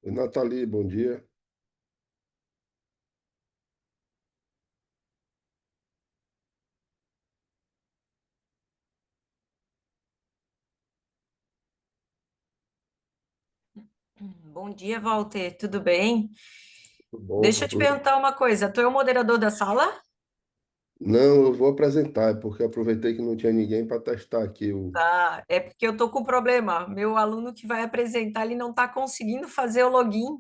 Oi, Nathalie, bom dia. Bom dia, Walter. Tudo bem? Tudo bom? Deixa eu te perguntar uma coisa. Tu é o moderador da sala? Não, eu vou apresentar, é porque eu aproveitei que não tinha ninguém para testar aqui o. Tá, é porque eu tô com problema. Meu aluno que vai apresentar, ele não está conseguindo fazer o login.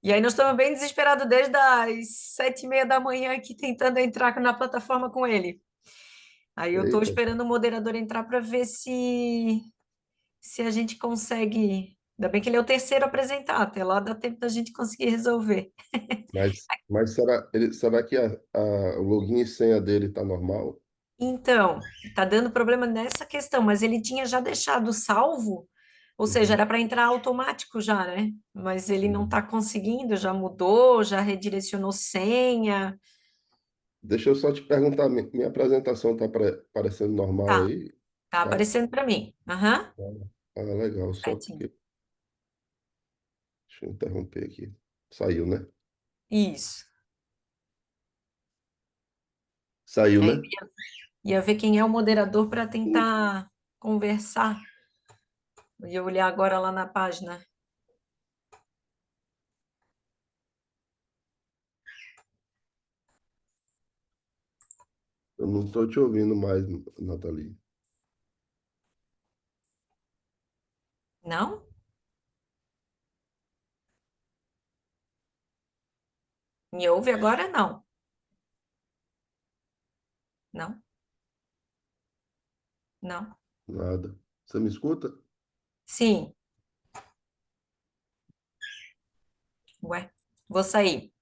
E aí nós estamos bem desesperados desde as 7:30 da manhã aqui tentando entrar na plataforma com ele. Aí eu estou Eita, esperando o moderador entrar para ver se a gente consegue. Ainda bem que ele é o terceiro a apresentar, até lá dá tempo da gente conseguir resolver. mas será que o login e senha dele está normal? Então, tá dando problema nessa questão, mas ele tinha já deixado salvo, ou seja, Uhum, era para entrar automático já, né? Mas ele não uhum. tá conseguindo, já mudou, já redirecionou senha. Deixa eu só te perguntar, minha apresentação está parecendo normal Tá, aí? tá Tá? aparecendo para mim. Aham, Ah, legal, só certinho. porque. Deixa eu interromper aqui. Saiu, né? Isso. Saiu, Aí né? eu ia ver quem é o moderador para tentar conversar. Eu ia olhar agora lá na página. Eu não estou te ouvindo mais, Nathalie. Não? Me ouve agora? Não. Não, não. Nada. Você me escuta? Sim. Ué, vou sair.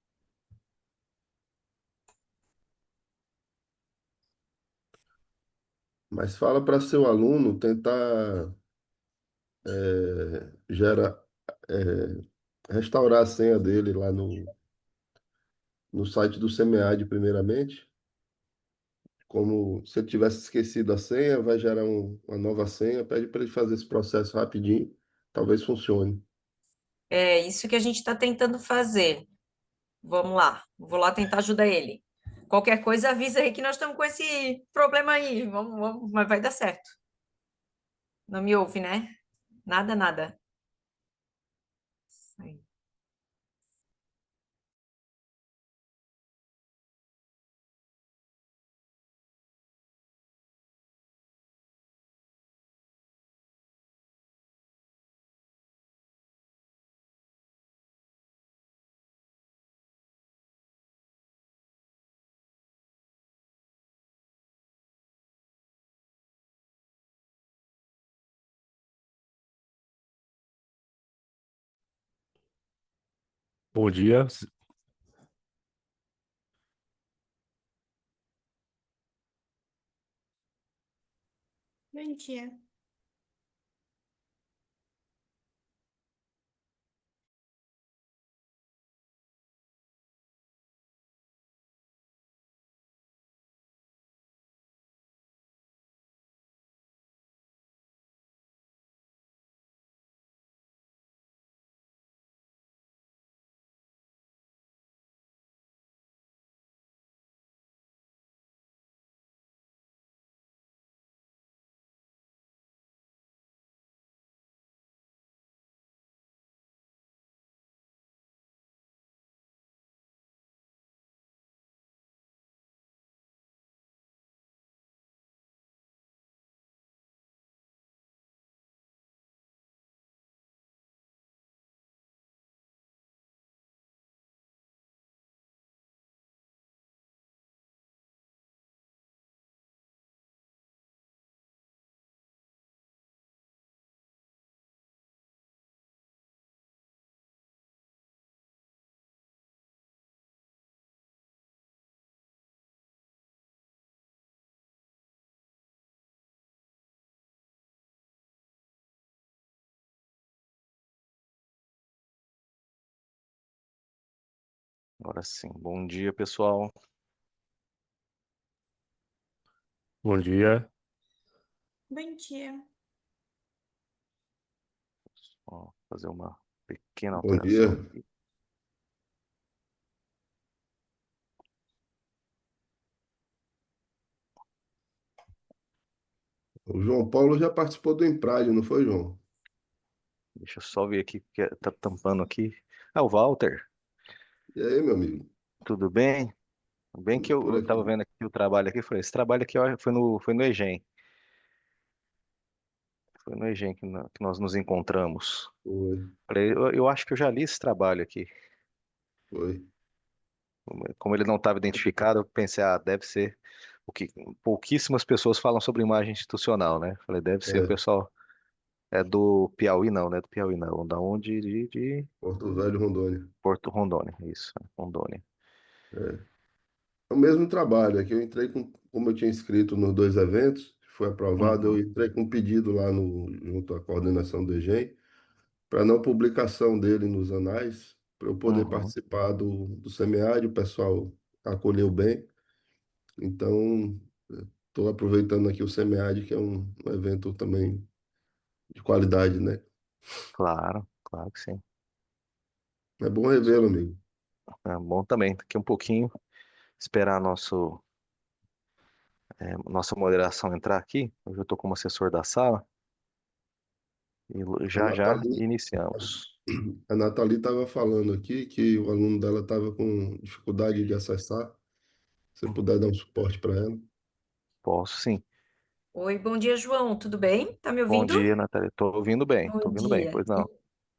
Mas fala para seu aluno tentar gera, restaurar a senha dele lá no site do SEMEAD, primeiramente. Como se ele tivesse esquecido a senha, vai gerar uma nova senha, pede para ele fazer esse processo rapidinho, talvez funcione. É isso que a gente está tentando fazer. Vamos lá, vou lá tentar ajudar ele. Qualquer coisa, avisa aí que nós estamos com esse problema aí. Vamos, mas vai dar certo. Não me ouve, né? Nada, nada. Aí. Bom dia. Bom dia. Agora sim. Bom dia, pessoal. Bom dia. Bom dia. Ó, fazer uma. Pequena Bom alteração dia. aqui. O João Paulo já participou do Emprádio, não foi, João? Deixa eu só ver aqui, porque tá tampando aqui. Ah, o Walter, E aí, meu amigo? tudo bem? Bem que Tudo por eu tava aqui. vendo aqui o trabalho aqui, falei, esse trabalho aqui ó, foi no EGEM. Foi no EGEM que nós nos encontramos. Foi, Falei, eu acho que eu já li esse trabalho aqui. foi. Como ele não estava identificado, eu pensei, ah, deve ser o que pouquíssimas pessoas falam sobre imagem institucional, né? Falei, deve ser o É, pessoal é do Piauí, não, né? Do Piauí, não. Da onde? De Porto Velho, Rondônia. Porto Rondônia, isso, Rondônia. É. É o mesmo trabalho, é que eu entrei como eu tinha inscrito nos dois eventos, foi aprovado, eu Uhum, entrei com um pedido lá junto à coordenação do EGEM, para não publicação dele nos anais, para eu poder uhum, participar do SEMEAD, o pessoal acolheu bem. Então, estou aproveitando aqui o SEMEAD, que é um evento também de qualidade, né? claro, claro que sim. É bom revê-lo, amigo. É bom também, daqui um pouquinho, esperar nossa moderação entrar aqui. Hoje eu estou como assessor da sala e A já já Nathalie, iniciamos. a Nathalie estava falando aqui que o aluno dela estava com dificuldade de acessar. Se você puder dar um suporte para ela. Posso sim. Oi, bom dia, João. Tudo bem? Tá me Bom ouvindo? dia, Natália. Tô Bom ouvindo bem, dia. pois não.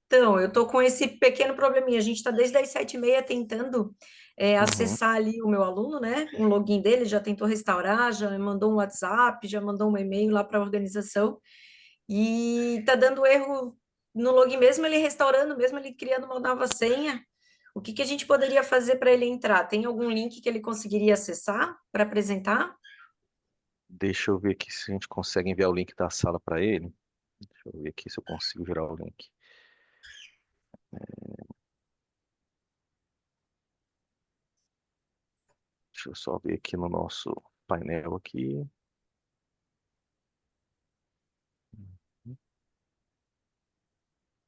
Então, eu tô com esse pequeno probleminha. A gente está desde as 7h30 tentando Uhum. acessar ali o meu aluno, né? O login dele, já tentou restaurar, já mandou um WhatsApp, já mandou um e-mail lá para a organização. E tá dando erro no login, mesmo ele restaurando, mesmo ele criando uma nova senha. O que que a gente poderia fazer para ele entrar? Tem algum link que ele conseguiria acessar para apresentar? Deixa eu ver aqui se a gente consegue enviar o link da sala para ele. Deixa eu ver aqui se eu consigo gerar o link. Deixa eu só ver aqui no nosso painel aqui.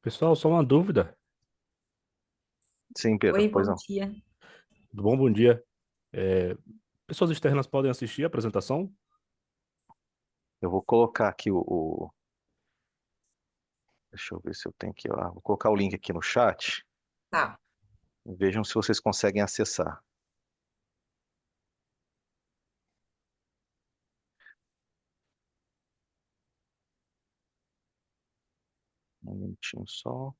Pessoal, só uma dúvida. Sim, Pedro, Oi, pois bom não. dia. Tudo bom? Bom dia. Pessoas externas podem assistir a apresentação? Eu vou colocar aqui deixa eu ver se eu tenho aqui, ó. Vou colocar o link aqui no chat. Tá. Vejam se vocês conseguem acessar. Um minutinho só.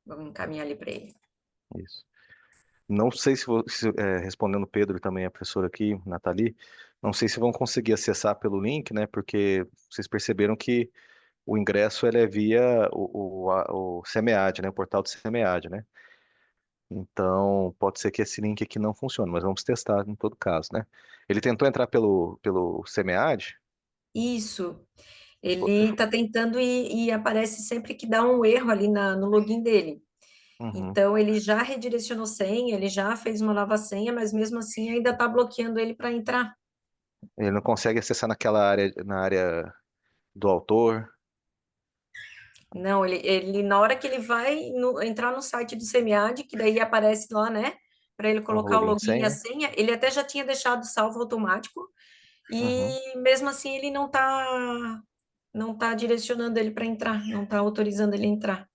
Vamos encaminhar ali para ele. Isso. Não sei respondendo Pedro e também a professora aqui, Nathalie, não sei se vão conseguir acessar pelo link, né? Porque vocês perceberam que o ingresso ele é via o SEMEAD, né? O portal do SEMEAD, né? Então, pode ser que esse link aqui não funcione, mas vamos testar em todo caso, né? Ele tentou entrar pelo SEMEAD? Isso. Ele está tentando e aparece sempre que dá um erro ali no login dele. Uhum. Então, ele já redirecionou senha, ele já fez uma nova senha, mas mesmo assim ainda está bloqueando ele para entrar. Ele não consegue acessar naquela área, na área do autor. Não, na hora que ele vai entrar no site do SEMIAD, que daí aparece lá, né, para ele Um colocar o login e login e a senha. senha, ele até já tinha deixado salvo automático, Uhum. e mesmo assim ele não tá direcionando ele para entrar, não está autorizando ele a entrar.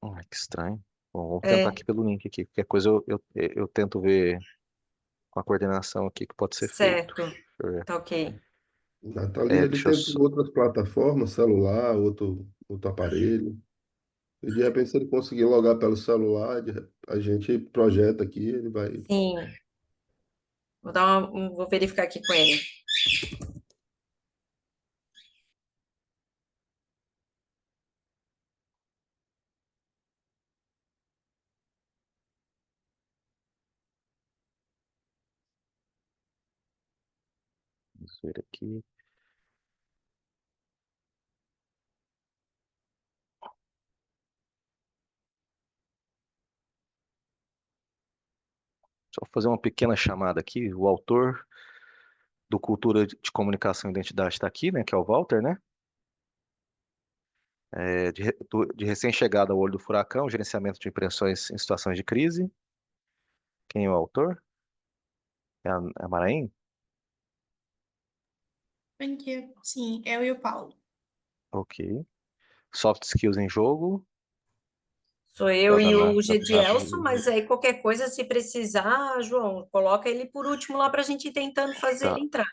Ai, que estranho. Bom, vamos tentar É, aqui pelo link aqui. Qualquer coisa eu tento ver com a coordenação aqui que pode ser feito. certo, Deixa eu ver. tá ok. Nathalie, ele Deixa eu tentou só. outras plataformas, celular, outro aparelho. E de repente, se ele conseguir logar pelo celular, a gente projeta aqui, ele vai. Sim, vou verificar aqui com ele. Vamos ver aqui. Vou fazer uma pequena chamada aqui. O autor do Cultura de Comunicação e Identidade está aqui, né? Que é o Walter, né? De recém-chegado ao olho do furacão, gerenciamento de impressões em situações de crise. Quem é o autor? É a Maraim? Bom dia. Sim, eu e o Paulo. Ok. Soft skills em jogo. Sou É eu o e o Da Gedielson, mas aí qualquer coisa, se precisar, João, coloca ele por último lá para a gente ir tentando fazer tá, ele entrar.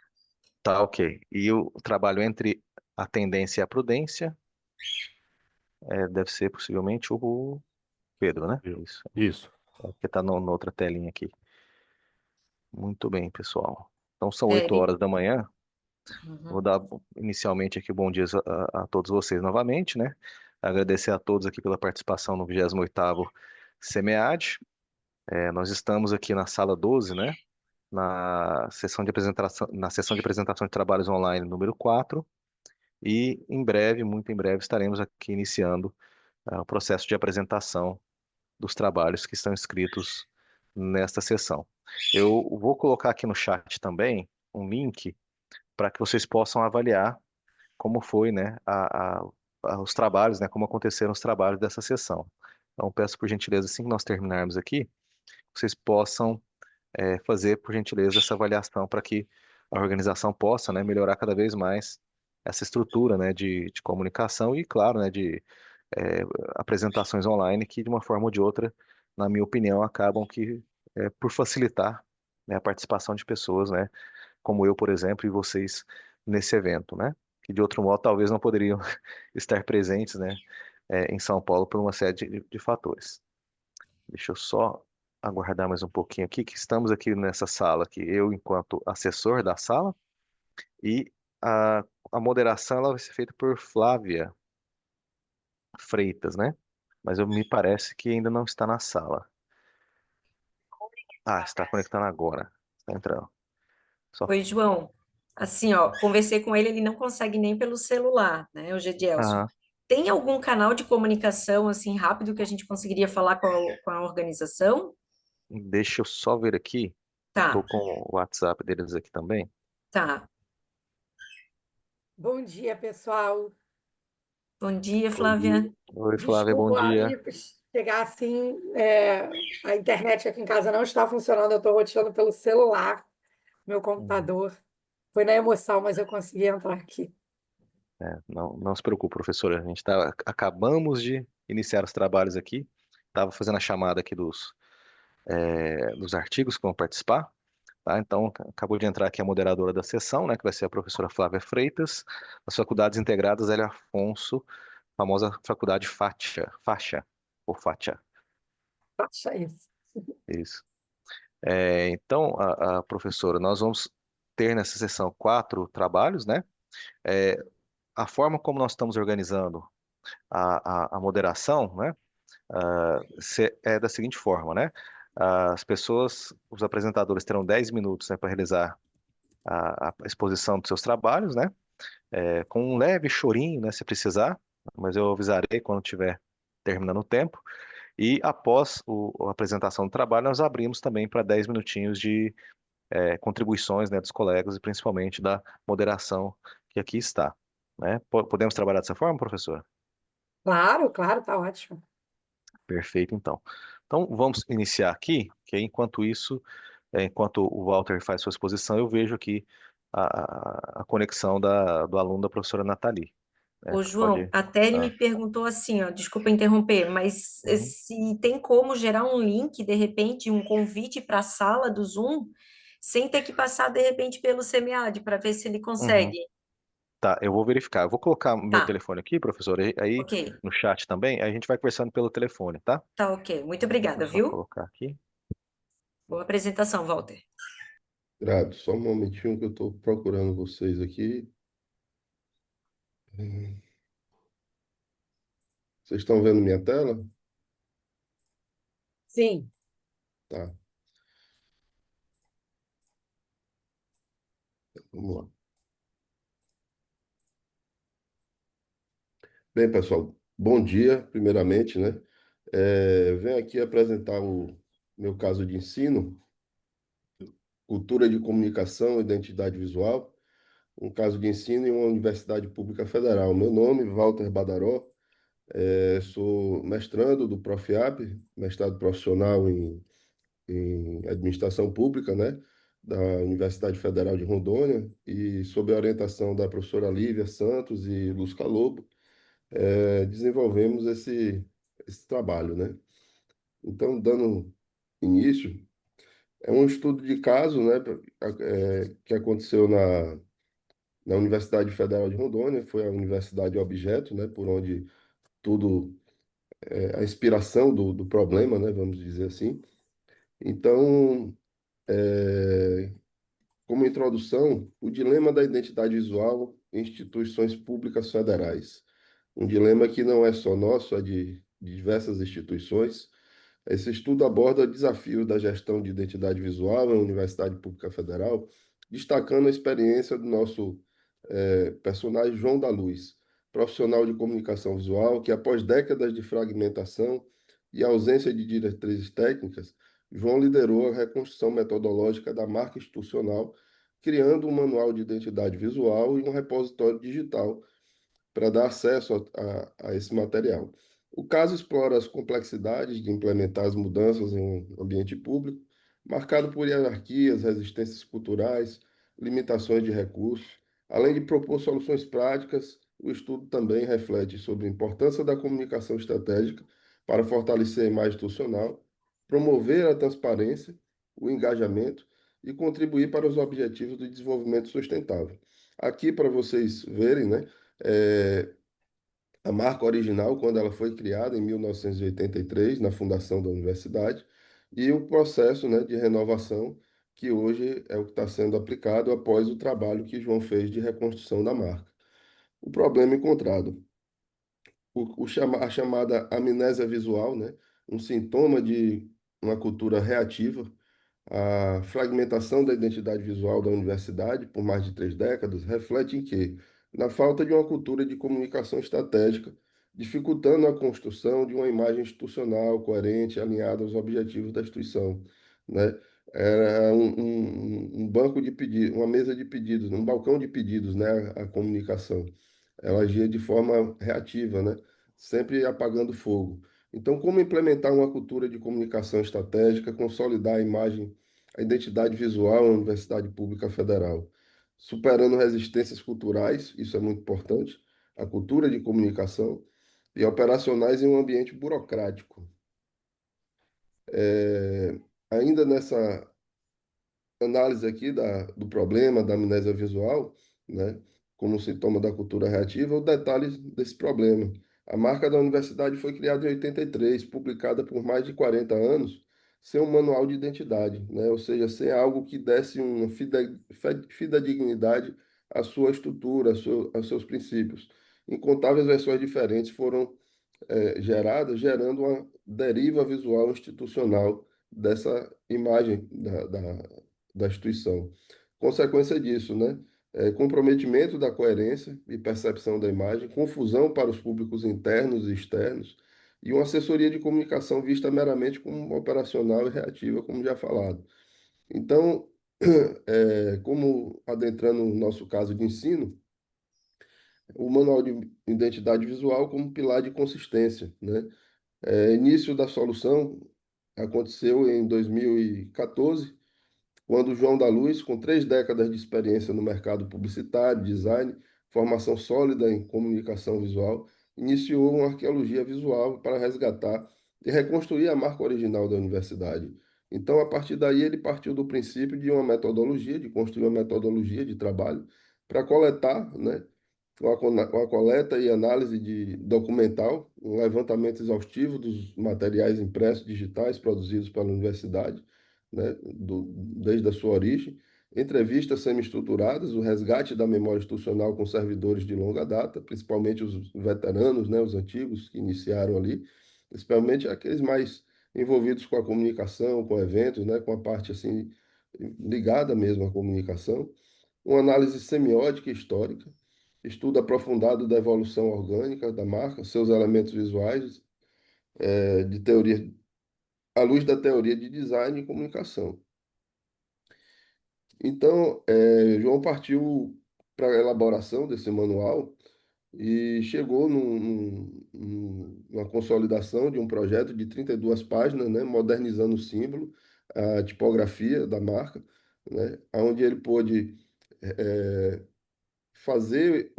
tá, ok. E o trabalho entre a tendência e a prudência deve ser possivelmente o Pedro, né? Isso. Isso. Porque está na outra telinha aqui. Muito bem, pessoal. Então são É, 8 ele... horas da manhã. Vou Uhum. dar inicialmente aqui bom dia a todos vocês novamente, né? Agradecer a todos aqui pela participação no 28º SEMEAD. Nós estamos aqui na sala 12, né? Na sessão de apresentação de trabalhos online número 4. E em breve, muito em breve, estaremos aqui iniciando o processo de apresentação dos trabalhos que estão inscritos nesta sessão. Eu vou colocar aqui no chat também um link para que vocês possam avaliar como foi, né, os trabalhos, né, como aconteceram os trabalhos dessa sessão. Então, peço por gentileza, assim que nós terminarmos aqui, vocês possam fazer, por gentileza, essa avaliação para que a organização possa, né, melhorar cada vez mais essa estrutura, né, de comunicação e, claro, né, de é, apresentações online que, de uma forma ou de outra, na minha opinião, acabam que, por facilitar, né, a participação de pessoas, né, como eu, por exemplo, e vocês nesse evento, né, que de outro modo talvez não poderiam estar presentes, né, em São Paulo por uma série de fatores. Deixa eu só aguardar mais um pouquinho aqui, que estamos aqui nessa sala, aqui, eu enquanto assessor da sala, e a, a moderação ela vai ser feita por Flávia Freitas, né? Mas me parece que ainda não está na sala. Ah, está conectando agora. Está entrando. Só... Oi, João. Assim, ó, conversei com ele, ele não consegue nem pelo celular, né, o Gedielson. Ah, Tem algum canal de comunicação, assim, rápido que a gente conseguiria falar com a organização? deixa eu só ver aqui. Eu Tá, tô com o WhatsApp deles aqui também. tá. Bom dia, pessoal. Bom dia, Oi, Flávia. oi, Flávia, bom Desculpa dia. aí chegar assim, a internet aqui em casa não está funcionando, eu estou roteando pelo celular, meu Uhum. computador. Foi na emoção, mas eu consegui entrar aqui. Não, não se preocupe, professora. A gente acabamos de iniciar os trabalhos aqui. Estava fazendo a chamada aqui dos artigos que vão participar. Tá? Então, acabou de entrar aqui a moderadora da sessão, né, que vai ser a professora Flávia Freitas, das Faculdades Integradas Hélio Afonso, famosa Faculdade Faixa, ou Fátia, Baixa isso. isso. Então, a professora, nós vamos ter nessa sessão 4 trabalhos, né? É, a forma como nós estamos organizando a moderação, né? É da seguinte forma, né? As pessoas, os apresentadores terão 10 minutos, né, para realizar a exposição dos seus trabalhos, né? Com um leve chorinho, né, se precisar, mas eu avisarei quando tiver terminando o tempo. E após a apresentação do trabalho, nós abrimos também para 10 minutinhos de contribuições, né, dos colegas e principalmente da moderação que aqui está, né? Podemos trabalhar dessa forma, professor? Claro, claro, tá ótimo. Perfeito, então. Então, vamos iniciar aqui, que aí, enquanto isso, enquanto o Walter faz sua exposição, eu vejo aqui a conexão do aluno da professora Nathalie, né? Ô, João, Pode. até ele me Ah, perguntou assim, ó, desculpa interromper, mas uhum, se tem como gerar um link, de repente, um convite para a sala do Zoom, sem ter que passar, de repente, pelo SEMEAD, para ver se ele uhum. consegue. Tá, eu vou verificar. Eu vou colocar meu Tá, telefone aqui, professor, aí ok, no chat também, aí a gente vai conversando pelo telefone, tá? tá ok. Muito Deixa obrigada, eu só viu? colocar aqui. Boa apresentação, Walter. Grado, só um momentinho que eu estou procurando vocês aqui. Vocês estão vendo minha tela? Sim, Tá, vamos lá. Bem, pessoal, bom dia, primeiramente, né? Venho aqui apresentar o meu caso de ensino. cultura de comunicação e identidade visual, um caso de ensino em uma universidade pública federal. Meu nome, Walter Badaró, sou mestrando do Profiap, mestrado profissional em administração pública, né, da Universidade Federal de Rondônia, e sob a orientação da professora Lívia Santos e Luz Calobo, desenvolvemos esse trabalho, né? Então, dando início, é um estudo de caso, né, que aconteceu na Universidade Federal de Rondônia, foi a universidade objeto, né, por onde tudo, a inspiração do problema, né, vamos dizer assim. Então, é, como introdução, o dilema da identidade visual em instituições públicas federais. Um dilema que não é só nosso, é de diversas instituições. Esse estudo aborda desafios da gestão de identidade visual na Universidade Pública Federal, destacando a experiência do nosso personagem João da Luz, profissional de comunicação visual, que após décadas de fragmentação e ausência de diretrizes técnicas, João liderou a reconstrução metodológica da marca institucional, criando um manual de identidade visual e um repositório digital para dar acesso a esse material. O caso explora as complexidades de implementar as mudanças em um ambiente público, marcado por hierarquias, resistências culturais, limitações de recursos. Além de propor soluções práticas, o estudo também reflete sobre a importância da comunicação estratégica para fortalecer a imagem institucional, promover a transparência, o engajamento e contribuir para os objetivos do desenvolvimento sustentável. Aqui, para vocês verem, né? É, a marca original, quando ela foi criada em 1983, na fundação da universidade, e o processo, né, de renovação, que hoje é o que está sendo aplicado após o trabalho que João fez de reconstrução da marca. O problema encontrado, a chamada amnésia visual, né, um sintoma de uma cultura reativa. A fragmentação da identidade visual da universidade por mais de 3 décadas reflete em que? Na falta de uma cultura de comunicação estratégica, dificultando a construção de uma imagem institucional coerente, alinhada aos objetivos da instituição, né? Era um banco de pedidos, uma mesa de pedidos, um balcão de pedidos, né? A comunicação. Ela agia de forma reativa, né? Sempre apagando fogo. Então, como implementar uma cultura de comunicação estratégica, consolidar a imagem, a identidade visual na Universidade Pública Federal, superando resistências culturais, isso é muito importante, a cultura de comunicação, e operacionais em um ambiente burocrático. Ainda nessa análise aqui do problema da amnésia visual, né, como sintoma da cultura reativa, o detalhe desse problema. A marca da universidade foi criada em 83, publicada por mais de 40 anos, sem um manual de identidade, né, ou seja, sem algo que desse uma fidedignidade à sua estrutura, aos seus princípios. Incontáveis versões diferentes foram geradas, gerando uma deriva visual institucional dessa imagem da instituição. Consequência disso, né? Comprometimento da coerência e percepção da imagem, confusão para os públicos internos e externos, e uma assessoria de comunicação vista meramente como operacional e reativa, como já falado. Então, como adentrando no nosso caso de ensino, o manual de identidade visual como pilar de consistência, né? Início da solução aconteceu em 2014, quando João da Luz, com 3 décadas de experiência no mercado publicitário, design, formação sólida em comunicação visual, iniciou uma arqueologia visual para resgatar e reconstruir a marca original da universidade. Então, a partir daí, ele partiu do princípio de uma metodologia, de construir uma metodologia de trabalho para coletar, né, uma coleta e análise de documental, um levantamento exaustivo dos materiais impressos digitais produzidos pela universidade, né, desde a sua origem, entrevistas semi-estruturadas, o resgate da memória institucional com servidores de longa data, principalmente os veteranos, né, os antigos que iniciaram ali, principalmente aqueles mais envolvidos com a comunicação, com eventos, né, com a parte assim ligada mesmo à comunicação, uma análise semiótica e histórica, estudo aprofundado da evolução orgânica da marca, seus elementos visuais, de teoria, à luz da teoria de design e comunicação. Então, João partiu para a elaboração desse manual e chegou numa consolidação de um projeto de 32 páginas, né, modernizando o símbolo, a tipografia da marca, né, onde ele pôde fazer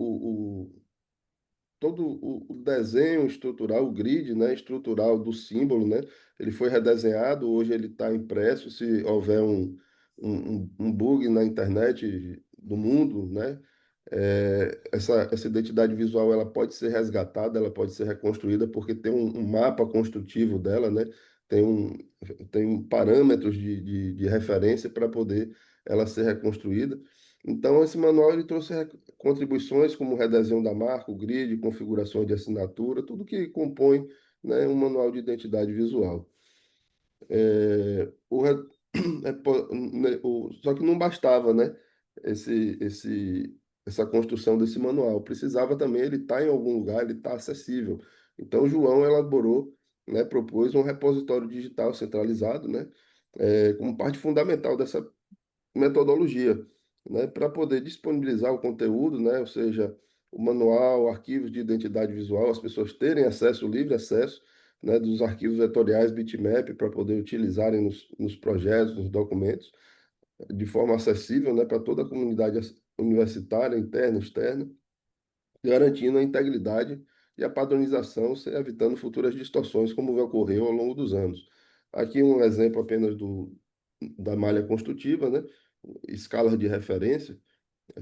todo o desenho estrutural, o grid, né, estrutural do símbolo, né, ele foi redesenhado, hoje ele está impresso, se houver um bug na internet do mundo, né, essa identidade visual ela pode ser resgatada, ela pode ser reconstruída, porque tem um mapa construtivo dela, né, tem, um, tem parâmetros de referência para poder ela ser reconstruída. Então, esse manual ele trouxe contribuições como o redesenho da marca, o grid, configurações de assinatura, tudo que compõe, né, um manual de identidade visual. O, re- só que não bastava, né, essa construção desse manual. Precisava também ele estar em algum lugar, ele estar acessível. Então, o João elaborou, né, propôs um repositório digital centralizado, né, como parte fundamental dessa metodologia, né, para poder disponibilizar o conteúdo, né, ou seja, o manual, arquivos de identidade visual, as pessoas terem acesso, livre acesso, né, dos arquivos vetoriais bitmap para poder utilizarem nos projetos, nos documentos, de forma acessível, né, para toda a comunidade universitária, interna e externa, garantindo a integridade e a padronização, evitando futuras distorções, como ocorreu ao longo dos anos. Aqui um exemplo apenas da malha construtiva, né? Escalas de referência,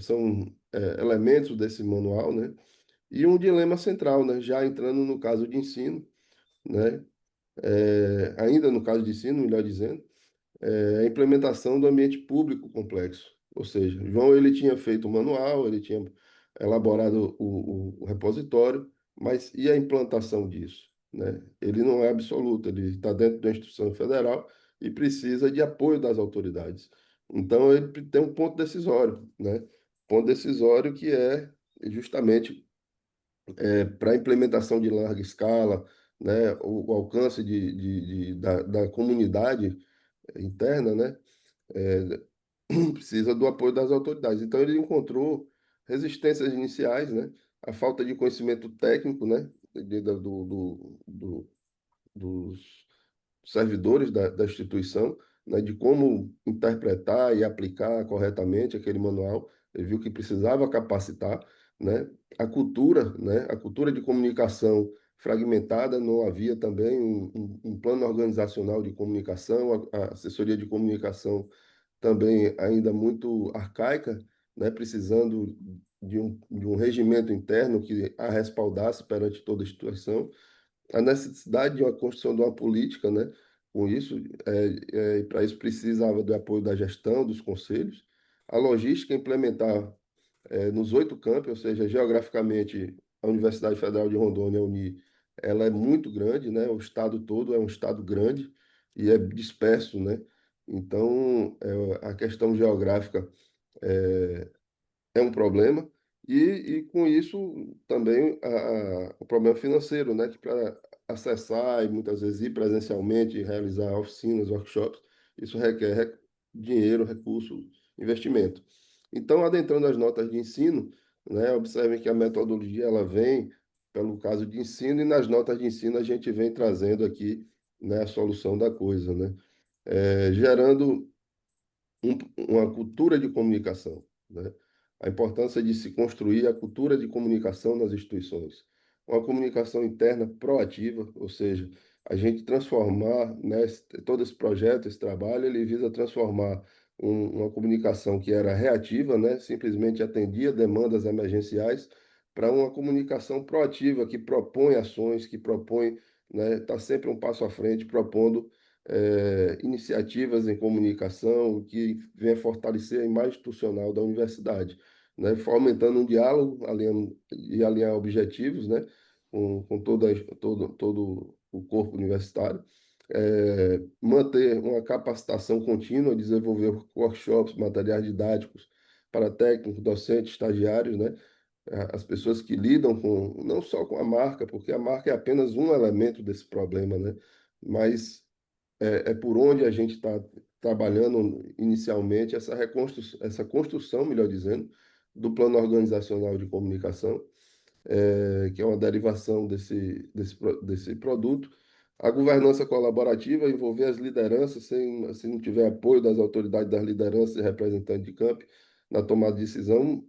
são elementos desse manual, né? E um dilema central, né? Já entrando no caso de ensino, né? Ainda no caso de ensino, melhor dizendo, a implementação do ambiente público complexo. Ou seja, João ele tinha feito o manual, ele tinha elaborado o repositório, mas e a implantação disso, né? Ele não é absoluto, ele está dentro da instituição federal e precisa de apoio das autoridades. Então, ele tem um ponto decisório, né? Ponto decisório que é justamente para a implementação de larga escala, né? O alcance da comunidade interna, né? É, precisa do apoio das autoridades. Então, ele encontrou resistências iniciais, né? A falta de conhecimento técnico, né? Dos servidores da instituição, né? De como interpretar e aplicar corretamente aquele manual. Ele viu que precisava capacitar, né? A cultura, né? A cultura de comunicação fragmentada, não havia também um plano organizacional de comunicação, a assessoria de comunicação também ainda muito arcaica, né, precisando de um regimento interno que a respaldasse perante toda a situação, a necessidade de uma construção de uma política, né, com isso, e para isso precisava do apoio da gestão, dos conselhos, a logística implementar nos 8 campos, ou seja, geograficamente, a Universidade Federal de Rondônia, a Uni, ela é muito grande, né? O estado todo é um estado grande e é disperso, né? Então, a questão geográfica é um problema e com isso também o problema financeiro, né? Que para acessar e muitas vezes ir presencialmente e realizar oficinas, workshops, isso requer dinheiro, recurso, investimento. Então, adentrando as notas de ensino, né? Observem que a metodologia ela vem pelo caso de ensino e nas notas de ensino a gente vem trazendo aqui, né, a solução da coisa, né? Gerando uma cultura de comunicação, né? A importância de se construir a cultura de comunicação nas instituições. Uma comunicação interna proativa, ou seja, a gente transformar, né, todo esse projeto, esse trabalho, ele visa transformar uma comunicação que era reativa, né, simplesmente atendia demandas emergenciais, para uma comunicação proativa, que propõe ações, que propõe, né, está sempre um passo à frente, propondo iniciativas em comunicação que venha fortalecer a imagem institucional da universidade, né? Fomentando um diálogo e alinhar objetivos, né? Com todo o corpo universitário. Manter uma capacitação contínua, desenvolver workshops, materiais didáticos para técnicos, docentes, estagiários, né? As pessoas que lidam não só com a marca, porque a marca é apenas um elemento desse problema, né? Mas por onde a gente está trabalhando inicialmente essa construção, melhor dizendo, do plano organizacional de comunicação, que é uma derivação desse produto. A governança colaborativa, envolver as lideranças, se não tiver apoio das autoridades das lideranças e representantes de campo na tomada de decisão,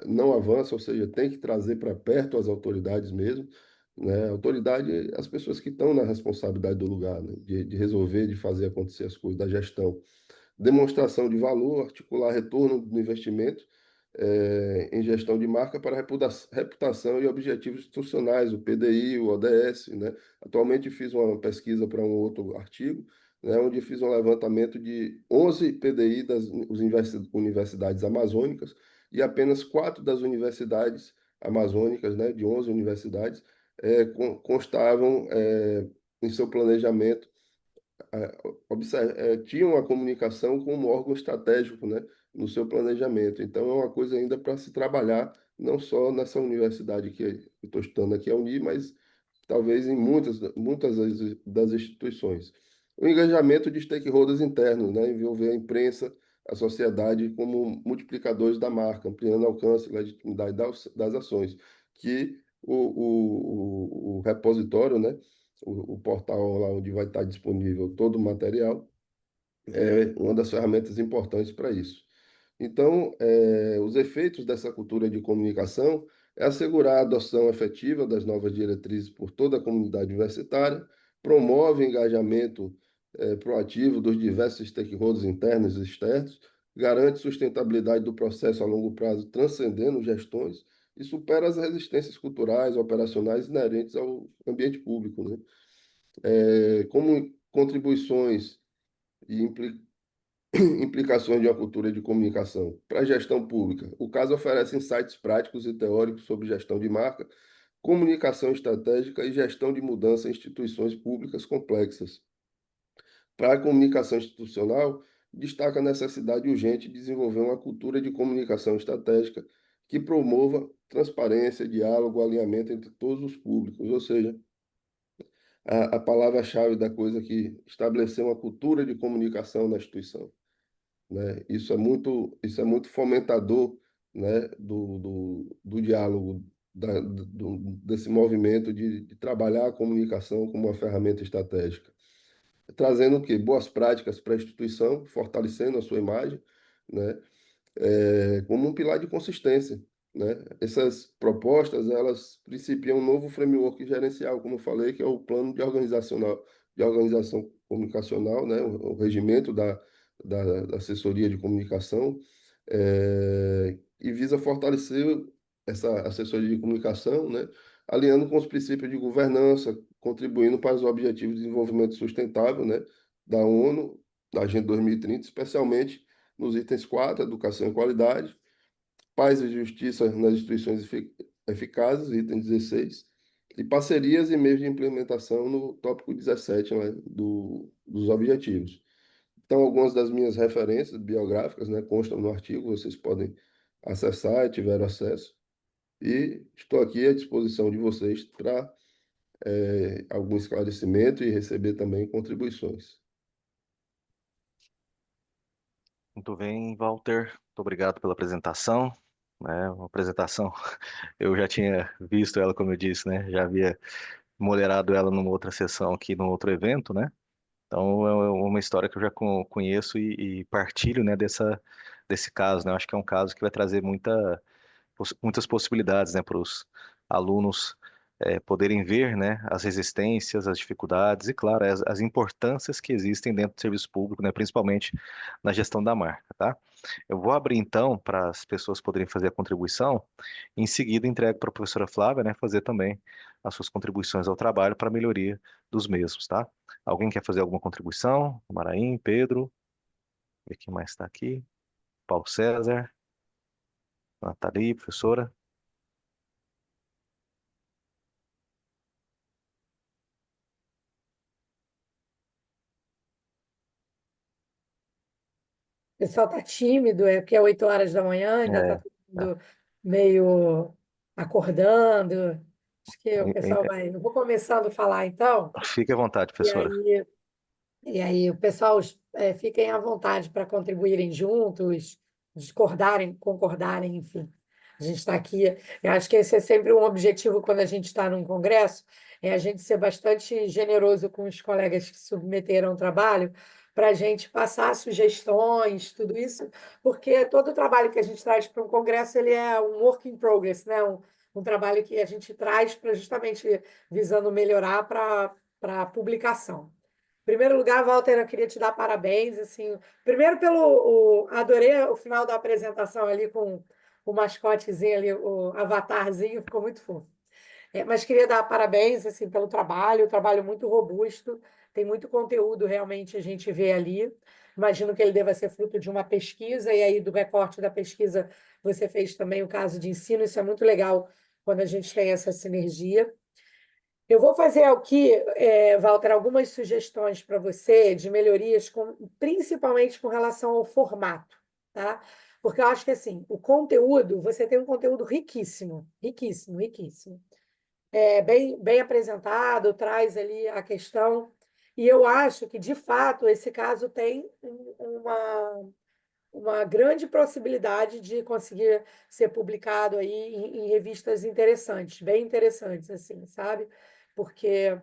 não avança, ou seja, tem que trazer para perto as autoridades mesmo, né? Autoridade, as pessoas que estão na responsabilidade do lugar, né? De resolver, de fazer acontecer as coisas, da gestão. Demonstração de valor, articular retorno do investimento em gestão de marca para reputação e objetivos institucionais, o PDI, o ODS, né? Atualmente fiz uma pesquisa para um outro artigo, né, onde fiz um levantamento de 11 PDI universidades amazônicas e apenas 4 das universidades amazônicas, né, de 11 universidades, constavam em seu planejamento tinham a comunicação como órgão estratégico, né, no seu planejamento. Então, é uma coisa ainda para se trabalhar, não só nessa universidade que eu estou estudando aqui, a Uni, mas talvez em muitas das instituições. O engajamento de stakeholders internos, né, envolver a imprensa, a sociedade como multiplicadores da marca, ampliando o alcance e legitimidade das ações, que o repositório, né, o portal lá onde vai estar disponível todo o material, é uma das ferramentas importantes para isso. Então, os efeitos dessa cultura de comunicação é assegurar a adoção efetiva das novas diretrizes por toda a comunidade universitária, promove o engajamento proativo dos diversos stakeholders internos e externos, garante sustentabilidade do processo a longo prazo, transcendendo gestões, e supera as resistências culturais, operacionais inerentes ao ambiente público, né? Como contribuições e implicações de uma cultura de comunicação para a gestão pública. O caso oferece insights práticos e teóricos sobre gestão de marca, comunicação estratégica e gestão de mudança em instituições públicas complexas. Para a comunicação institucional, destaca a necessidade urgente de desenvolver uma cultura de comunicação estratégica que promova transparência, diálogo, alinhamento entre todos os públicos, ou seja, a palavra-chave da coisa aqui, estabelecer uma cultura de comunicação na instituição, né? Isso é muito fomentador, né, do diálogo, desse movimento de trabalhar a comunicação como uma ferramenta estratégica, trazendo o quê? Boas práticas para a instituição, fortalecendo a sua imagem, né? Como um pilar de consistência, né? Essas propostas, elas principiam um novo framework gerencial, como eu falei, que é o plano de organização comunicacional, né? O regimento da assessoria de comunicação, e visa fortalecer essa assessoria de comunicação, né? Alinhando com os princípios de governança, contribuindo para os objetivos de desenvolvimento sustentável, né? Da ONU, da Agenda 2030, especialmente nos itens 4, educação e qualidade, paz e justiça nas instituições eficazes, item 16, e parcerias e meios de implementação no tópico 17, né, dos objetivos. Então, algumas das minhas referências biográficas, né, constam no artigo, vocês podem acessar e tiver acesso. E estou aqui à disposição de vocês para algum esclarecimento e receber também contribuições. Muito bem, Walter. Muito obrigado pela apresentação. Né? Uma apresentação, eu já tinha visto ela, como eu disse, né? Já havia moderado ela numa outra sessão aqui, num outro evento, né? Então, é uma história que eu já conheço e partilho, né, desse caso, né? Eu acho que é um caso que vai trazer muitas possibilidades, né, para os alunos poderem ver, né, as resistências, as dificuldades e, claro, as importâncias que existem dentro do serviço público, né, principalmente na gestão da marca, tá? Eu vou abrir então para as pessoas poderem fazer a contribuição. Em seguida, entrego para a professora Flávia, né, fazer também as suas contribuições ao trabalho para a melhoria dos mesmos, tá? Alguém quer fazer alguma contribuição? Maraim, Pedro, e quem mais está aqui? Paulo César, Nathalie, professora. O pessoal está tímido, é porque é 8 horas da manhã, ainda está É, todo mundo meio acordando. Acho que o pessoal é, vai. Eu vou começando a falar então, fique à vontade, e professora. aí E aí, o pessoal, fiquem à vontade para contribuírem juntos, discordarem, concordarem, enfim. A gente está aqui. Eu acho que esse é sempre um objetivo quando a gente está num congresso, é a gente ser bastante generoso com os colegas que submeteram o trabalho, para a gente passar sugestões, tudo isso, porque todo o trabalho que a gente traz para um congresso ele é um work in progress, né? Um trabalho que a gente traz para justamente visando melhorar para a publicação. Em primeiro lugar, Walter, eu queria te dar parabéns, assim, primeiro adorei o final da apresentação ali com o mascotezinho ali, o avatarzinho, ficou muito fofo. Mas queria dar parabéns, assim, pelo trabalho muito robusto, tem muito conteúdo realmente a gente vê ali. Imagino que ele deva ser fruto de uma pesquisa, e aí do recorte da pesquisa você fez também o caso de ensino, isso é muito legal quando a gente tem essa sinergia. Eu vou fazer aqui, Walter, algumas sugestões para você de melhorias, principalmente com relação ao formato, tá? Porque eu acho que assim, o conteúdo, você tem um conteúdo riquíssimo, riquíssimo, riquíssimo. Bem apresentado, traz ali a questão, e eu acho que, de fato, esse caso tem uma grande possibilidade de conseguir ser publicado aí em revistas interessantes, bem interessantes, assim, sabe? Porque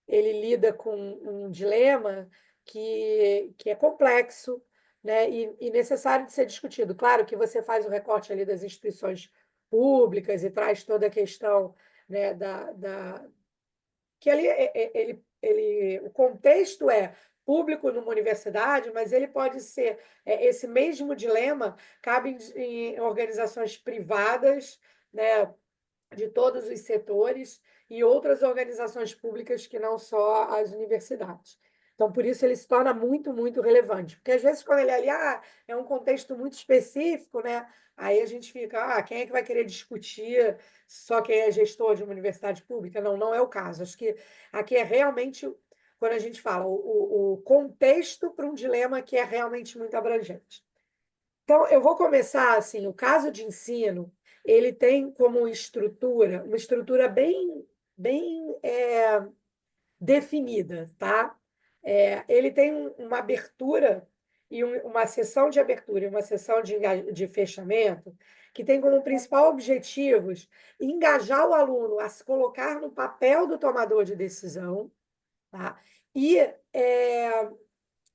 ele lida com um dilema que é complexo, né, e necessário de ser discutido. Claro que você faz o recorte ali das instituições públicas e traz toda a questão, né, que ali o contexto é público numa universidade, mas ele pode ser esse mesmo dilema cabe em organizações privadas, né, de todos os setores e outras organizações públicas que não só as universidades. Então, por isso ele se torna muito, muito relevante. Porque, às vezes, quando ele é ali, é um contexto muito específico, né? Aí a gente fica, quem é que vai querer discutir só quem é gestor de uma universidade pública? Não, não é o caso. Acho que aqui é realmente, quando a gente fala, o contexto para um dilema que é realmente muito abrangente. Então, eu vou começar assim, o caso de ensino, ele tem como estrutura, uma estrutura bem definida, tá? Ele tem uma abertura e uma sessão de abertura e uma sessão de fechamento que tem como principal objetivos engajar o aluno a se colocar no papel do tomador de decisão, tá? E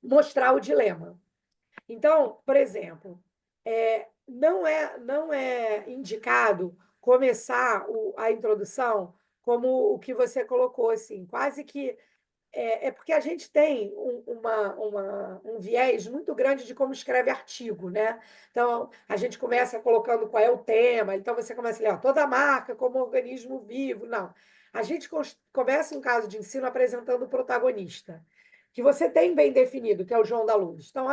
mostrar o dilema. Então, por exemplo, não é indicado começar a introdução como o que você colocou, assim, quase que porque a gente tem um viés muito grande de como escreve artigo, né? Então, a gente começa colocando qual é o tema, então você começa a ler, toda marca como organismo vivo. Não. A gente começa um caso de ensino apresentando o protagonista, que você tem bem definido, que é o João da Luz. Então,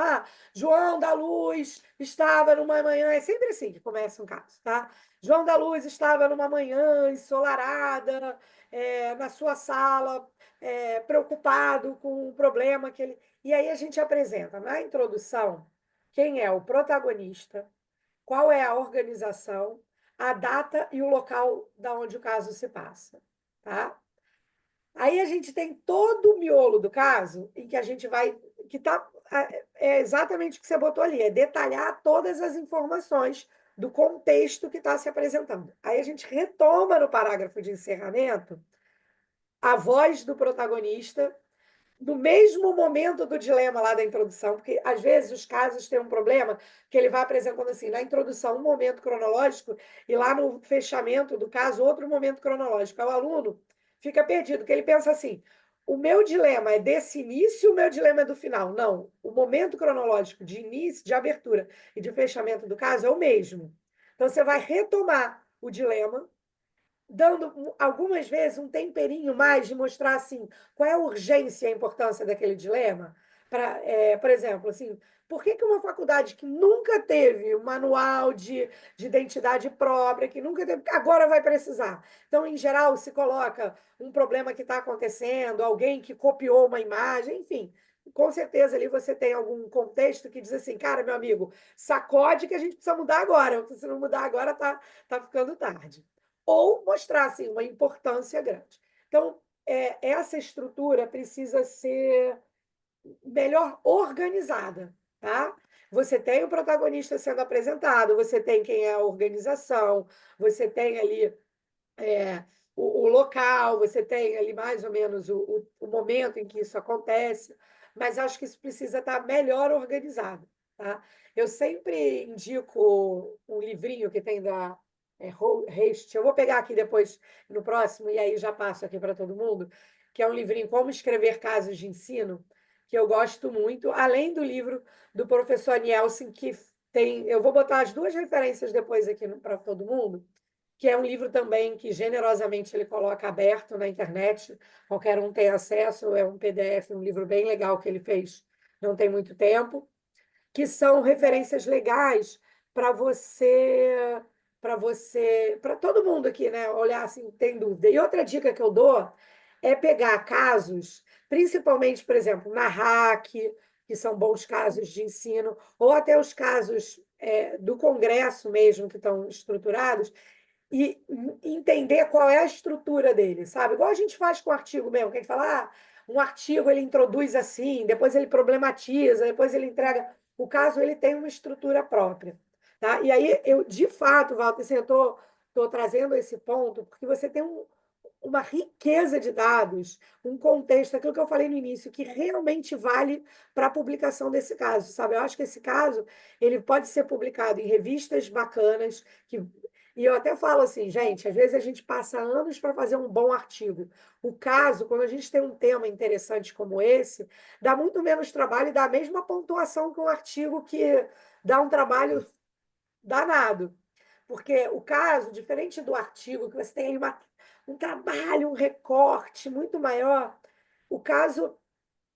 João da Luz estava numa manhã, é sempre assim que começa um caso, tá? João da Luz estava numa manhã ensolarada, na sua sala, preocupado com o problema que ele. E aí a gente apresenta na introdução quem é o protagonista, qual é a organização, a data e o local da onde o caso se passa, tá? Aí a gente tem todo o miolo do caso em que a gente vai que tá exatamente o que você botou ali, é detalhar todas as informações do contexto que está se apresentando. Aí a gente retoma no parágrafo de encerramento a voz do protagonista no mesmo momento do dilema lá da introdução, porque às vezes os casos têm um problema que ele vai apresentando assim, na introdução um momento cronológico e lá no fechamento do caso outro momento cronológico. O aluno fica perdido, porque ele pensa assim, o meu dilema é desse início, o meu dilema é do final. Não, o momento cronológico de início, de abertura e de fechamento do caso é o mesmo. Então você vai retomar o dilema dando algumas vezes um temperinho mais de mostrar assim qual é a urgência e a importância daquele dilema. Por exemplo, assim, por que uma faculdade que nunca teve um manual de identidade própria, que nunca teve, agora vai precisar? Então, em geral, se coloca um problema que está acontecendo, alguém que copiou uma imagem, enfim. Com certeza ali você tem algum contexto que diz assim, cara, meu amigo, sacode que a gente precisa mudar agora, porque se não mudar agora tá ficando tarde ou mostrar assim, uma importância grande. Então, essa estrutura precisa ser melhor organizada, tá? Você tem o protagonista sendo apresentado, você tem quem é a organização, você tem ali o local, você tem ali mais ou menos o momento em que isso acontece, mas acho que isso precisa estar melhor organizado, tá? Eu sempre indico um livrinho que tem da Reist, eu vou pegar aqui depois no próximo, e aí já passo aqui para todo mundo, que é um livrinho Como Escrever Casos de Ensino, que eu gosto muito, além do livro do professor Nielsen, que tem. Eu vou botar as duas referências depois aqui para todo mundo, que é um livro também que generosamente ele coloca aberto na internet, qualquer um tem acesso, é um PDF, um livro bem legal que ele fez não tem muito tempo, que são referências legais para todo mundo aqui, né, olhar assim, tem dúvida. E outra dica que eu dou é pegar casos, principalmente, por exemplo, na RAC, que são bons casos de ensino, ou até os casos do Congresso mesmo, que estão estruturados, e entender qual é a estrutura dele, sabe? Igual a gente faz com o artigo mesmo, que a gente fala, um artigo ele introduz assim, depois ele problematiza, depois ele entrega. O caso ele tem uma estrutura própria, tá? E aí eu, de fato, Walter, assim, eu tô trazendo esse ponto porque você tem uma riqueza de dados, um contexto, aquilo que eu falei no início, que realmente vale para a publicação desse caso, sabe? Eu acho que esse caso ele pode ser publicado em revistas bacanas, e eu até falo assim, gente, às vezes a gente passa anos para fazer um bom artigo. O caso, quando a gente tem um tema interessante como esse, dá muito menos trabalho e dá a mesma pontuação que um artigo que dá um trabalho danado. Porque o caso, diferente do artigo, que você tem ali um trabalho, um recorte muito maior, o caso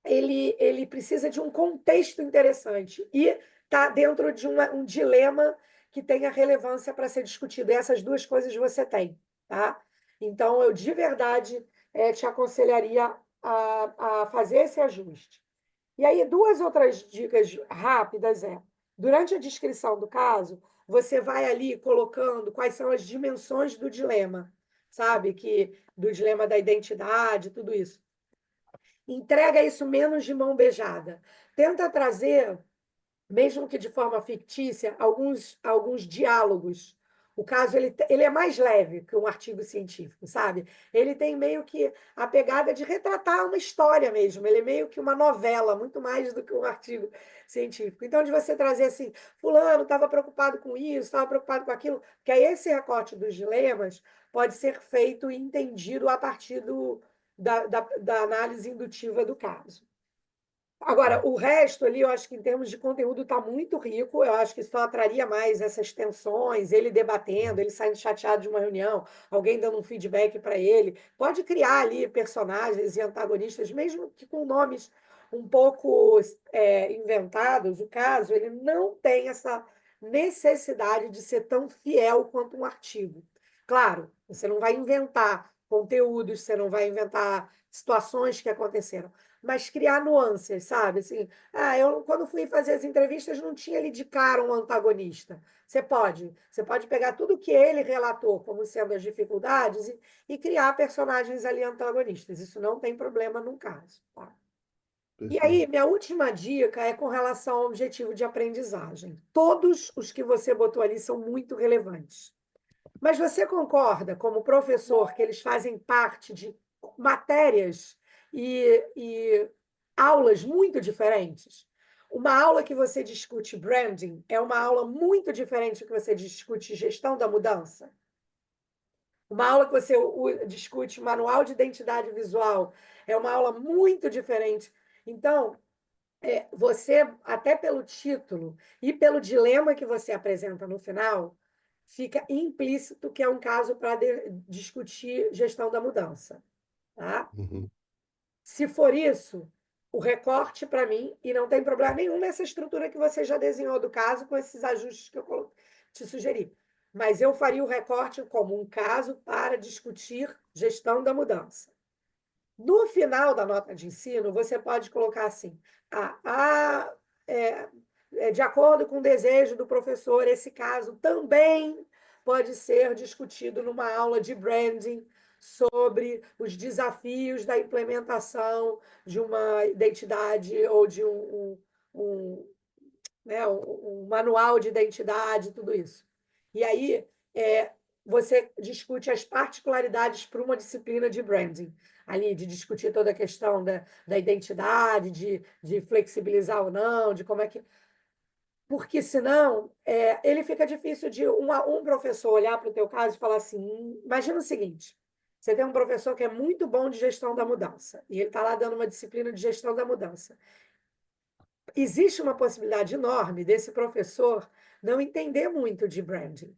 ele precisa de um contexto interessante e está dentro de um dilema que tenha relevância para ser discutido. E essas duas coisas você tem, tá? Então, eu de verdade te aconselharia a fazer esse ajuste. E aí, duas outras dicas rápidas durante a descrição do caso, você vai ali colocando quais são as dimensões do dilema, sabe? Do dilema da identidade, tudo isso. Entrega isso menos de mão beijada. Tenta trazer, mesmo que de forma fictícia, alguns diálogos. O caso ele é mais leve que um artigo científico, sabe? Ele tem meio que a pegada de retratar uma história mesmo. Ele é meio que uma novela, muito mais do que um artigo científico. Então, de você trazer assim, fulano estava preocupado com isso, estava preocupado com aquilo, que aí esse recorte dos dilemas pode ser feito e entendido a partir da análise indutiva do caso. Agora, o resto ali, eu acho que em termos de conteúdo está muito rico, eu acho que só atraria mais essas tensões, ele debatendo, ele saindo chateado de uma reunião, alguém dando um feedback para ele. Pode criar ali personagens e antagonistas, mesmo que com nomes um pouco inventados. O caso, ele não tem essa necessidade de ser tão fiel quanto um artigo. Claro, você não vai inventar conteúdos, você não vai inventar situações que aconteceram, mas criar nuances, sabe? Assim, eu quando fui fazer as entrevistas não tinha ali de cara um antagonista. Você pode pegar tudo que ele relatou como sendo as dificuldades e criar personagens ali antagonistas. Isso não tem problema num caso, tá? E aí, minha última dica é com relação ao objetivo de aprendizagem. Todos os que você botou ali são muito relevantes. Mas você concorda, como professor, que eles fazem parte de matérias e aulas muito diferentes? Uma aula que você discute branding é uma aula muito diferente do que você discute gestão da mudança? Uma aula que você discute manual de identidade visual é uma aula muito diferente. Então, você, até pelo título e pelo dilema que você apresenta no final, fica implícito que é um caso para discutir gestão da mudança. Tá? Uhum. Se for isso, o recorte para mim, e não tem problema nenhum nessa estrutura que você já desenhou do caso, com esses ajustes que eu te sugeri. Mas eu faria o recorte como um caso para discutir gestão da mudança. No final da nota de ensino, você pode colocar assim: de acordo com o desejo do professor, esse caso também pode ser discutido numa aula de branding sobre os desafios da implementação de uma identidade ou de um, né, um manual de identidade, tudo isso. E aí você discute as particularidades para uma disciplina de branding, ali, de discutir toda a questão da identidade, de flexibilizar ou não, de como é que. Porque senão ele fica difícil de um professor olhar para o teu caso e falar assim: imagina o seguinte. Você tem um professor que é muito bom de gestão da mudança, e ele está lá dando uma disciplina de gestão da mudança. Existe uma possibilidade enorme desse professor não entender muito de branding,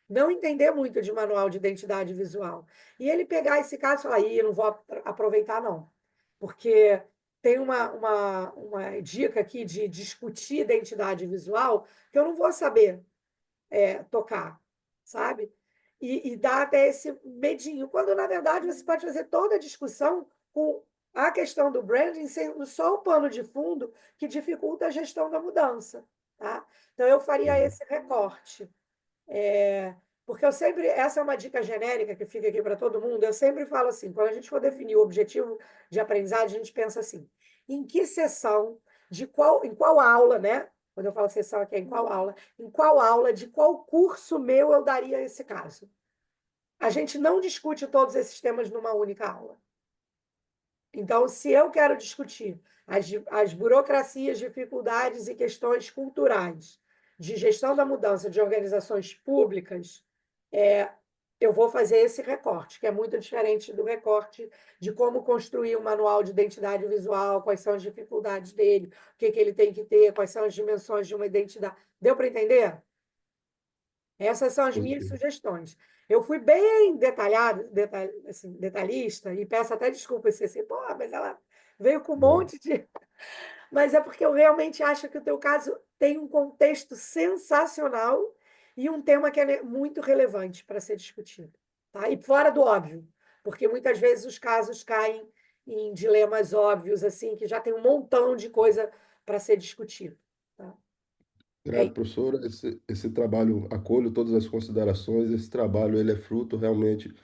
não entender muito de manual de identidade visual. E ele pegar esse caso e falar, eu não vou aproveitar, não. Porque tem uma dica aqui de discutir identidade visual que eu não vou saber tocar, sabe? E dá até esse medinho, quando, na verdade, você pode fazer toda a discussão com a questão do branding sendo só o pano de fundo que dificulta a gestão da mudança, tá? Então, eu faria esse recorte. Porque eu sempre, essa é uma dica genérica que fica aqui para todo mundo, eu sempre falo assim, quando a gente for definir o objetivo de aprendizagem, a gente pensa assim, em que sessão, em qual aula, né? Quando eu falo sessão aqui, em qual aula, de qual curso meu eu daria esse caso? A gente não discute todos esses temas numa única aula. Então, se eu quero discutir as burocracias, dificuldades e questões culturais de gestão da mudança de organizações públicas, eu vou fazer esse recorte, que é muito diferente do recorte de como construir um manual de identidade visual, quais são as dificuldades dele, o que ele tem que ter, quais são as dimensões de uma identidade. Deu para entender? Essas são as minhas sugestões. Eu fui bem assim, detalhista, e peço até desculpa se assim, pô, mas ela veio com um monte de. Mas é porque eu realmente acho que o teu caso tem um contexto sensacional e um tema que é muito relevante para ser discutido. Tá? E fora do óbvio, porque muitas vezes os casos caem em dilemas óbvios, assim, que já tem um montão de coisa para ser discutido. Tá? Grato, professora. Esse trabalho, acolho todas as considerações. Esse trabalho ele é fruto realmente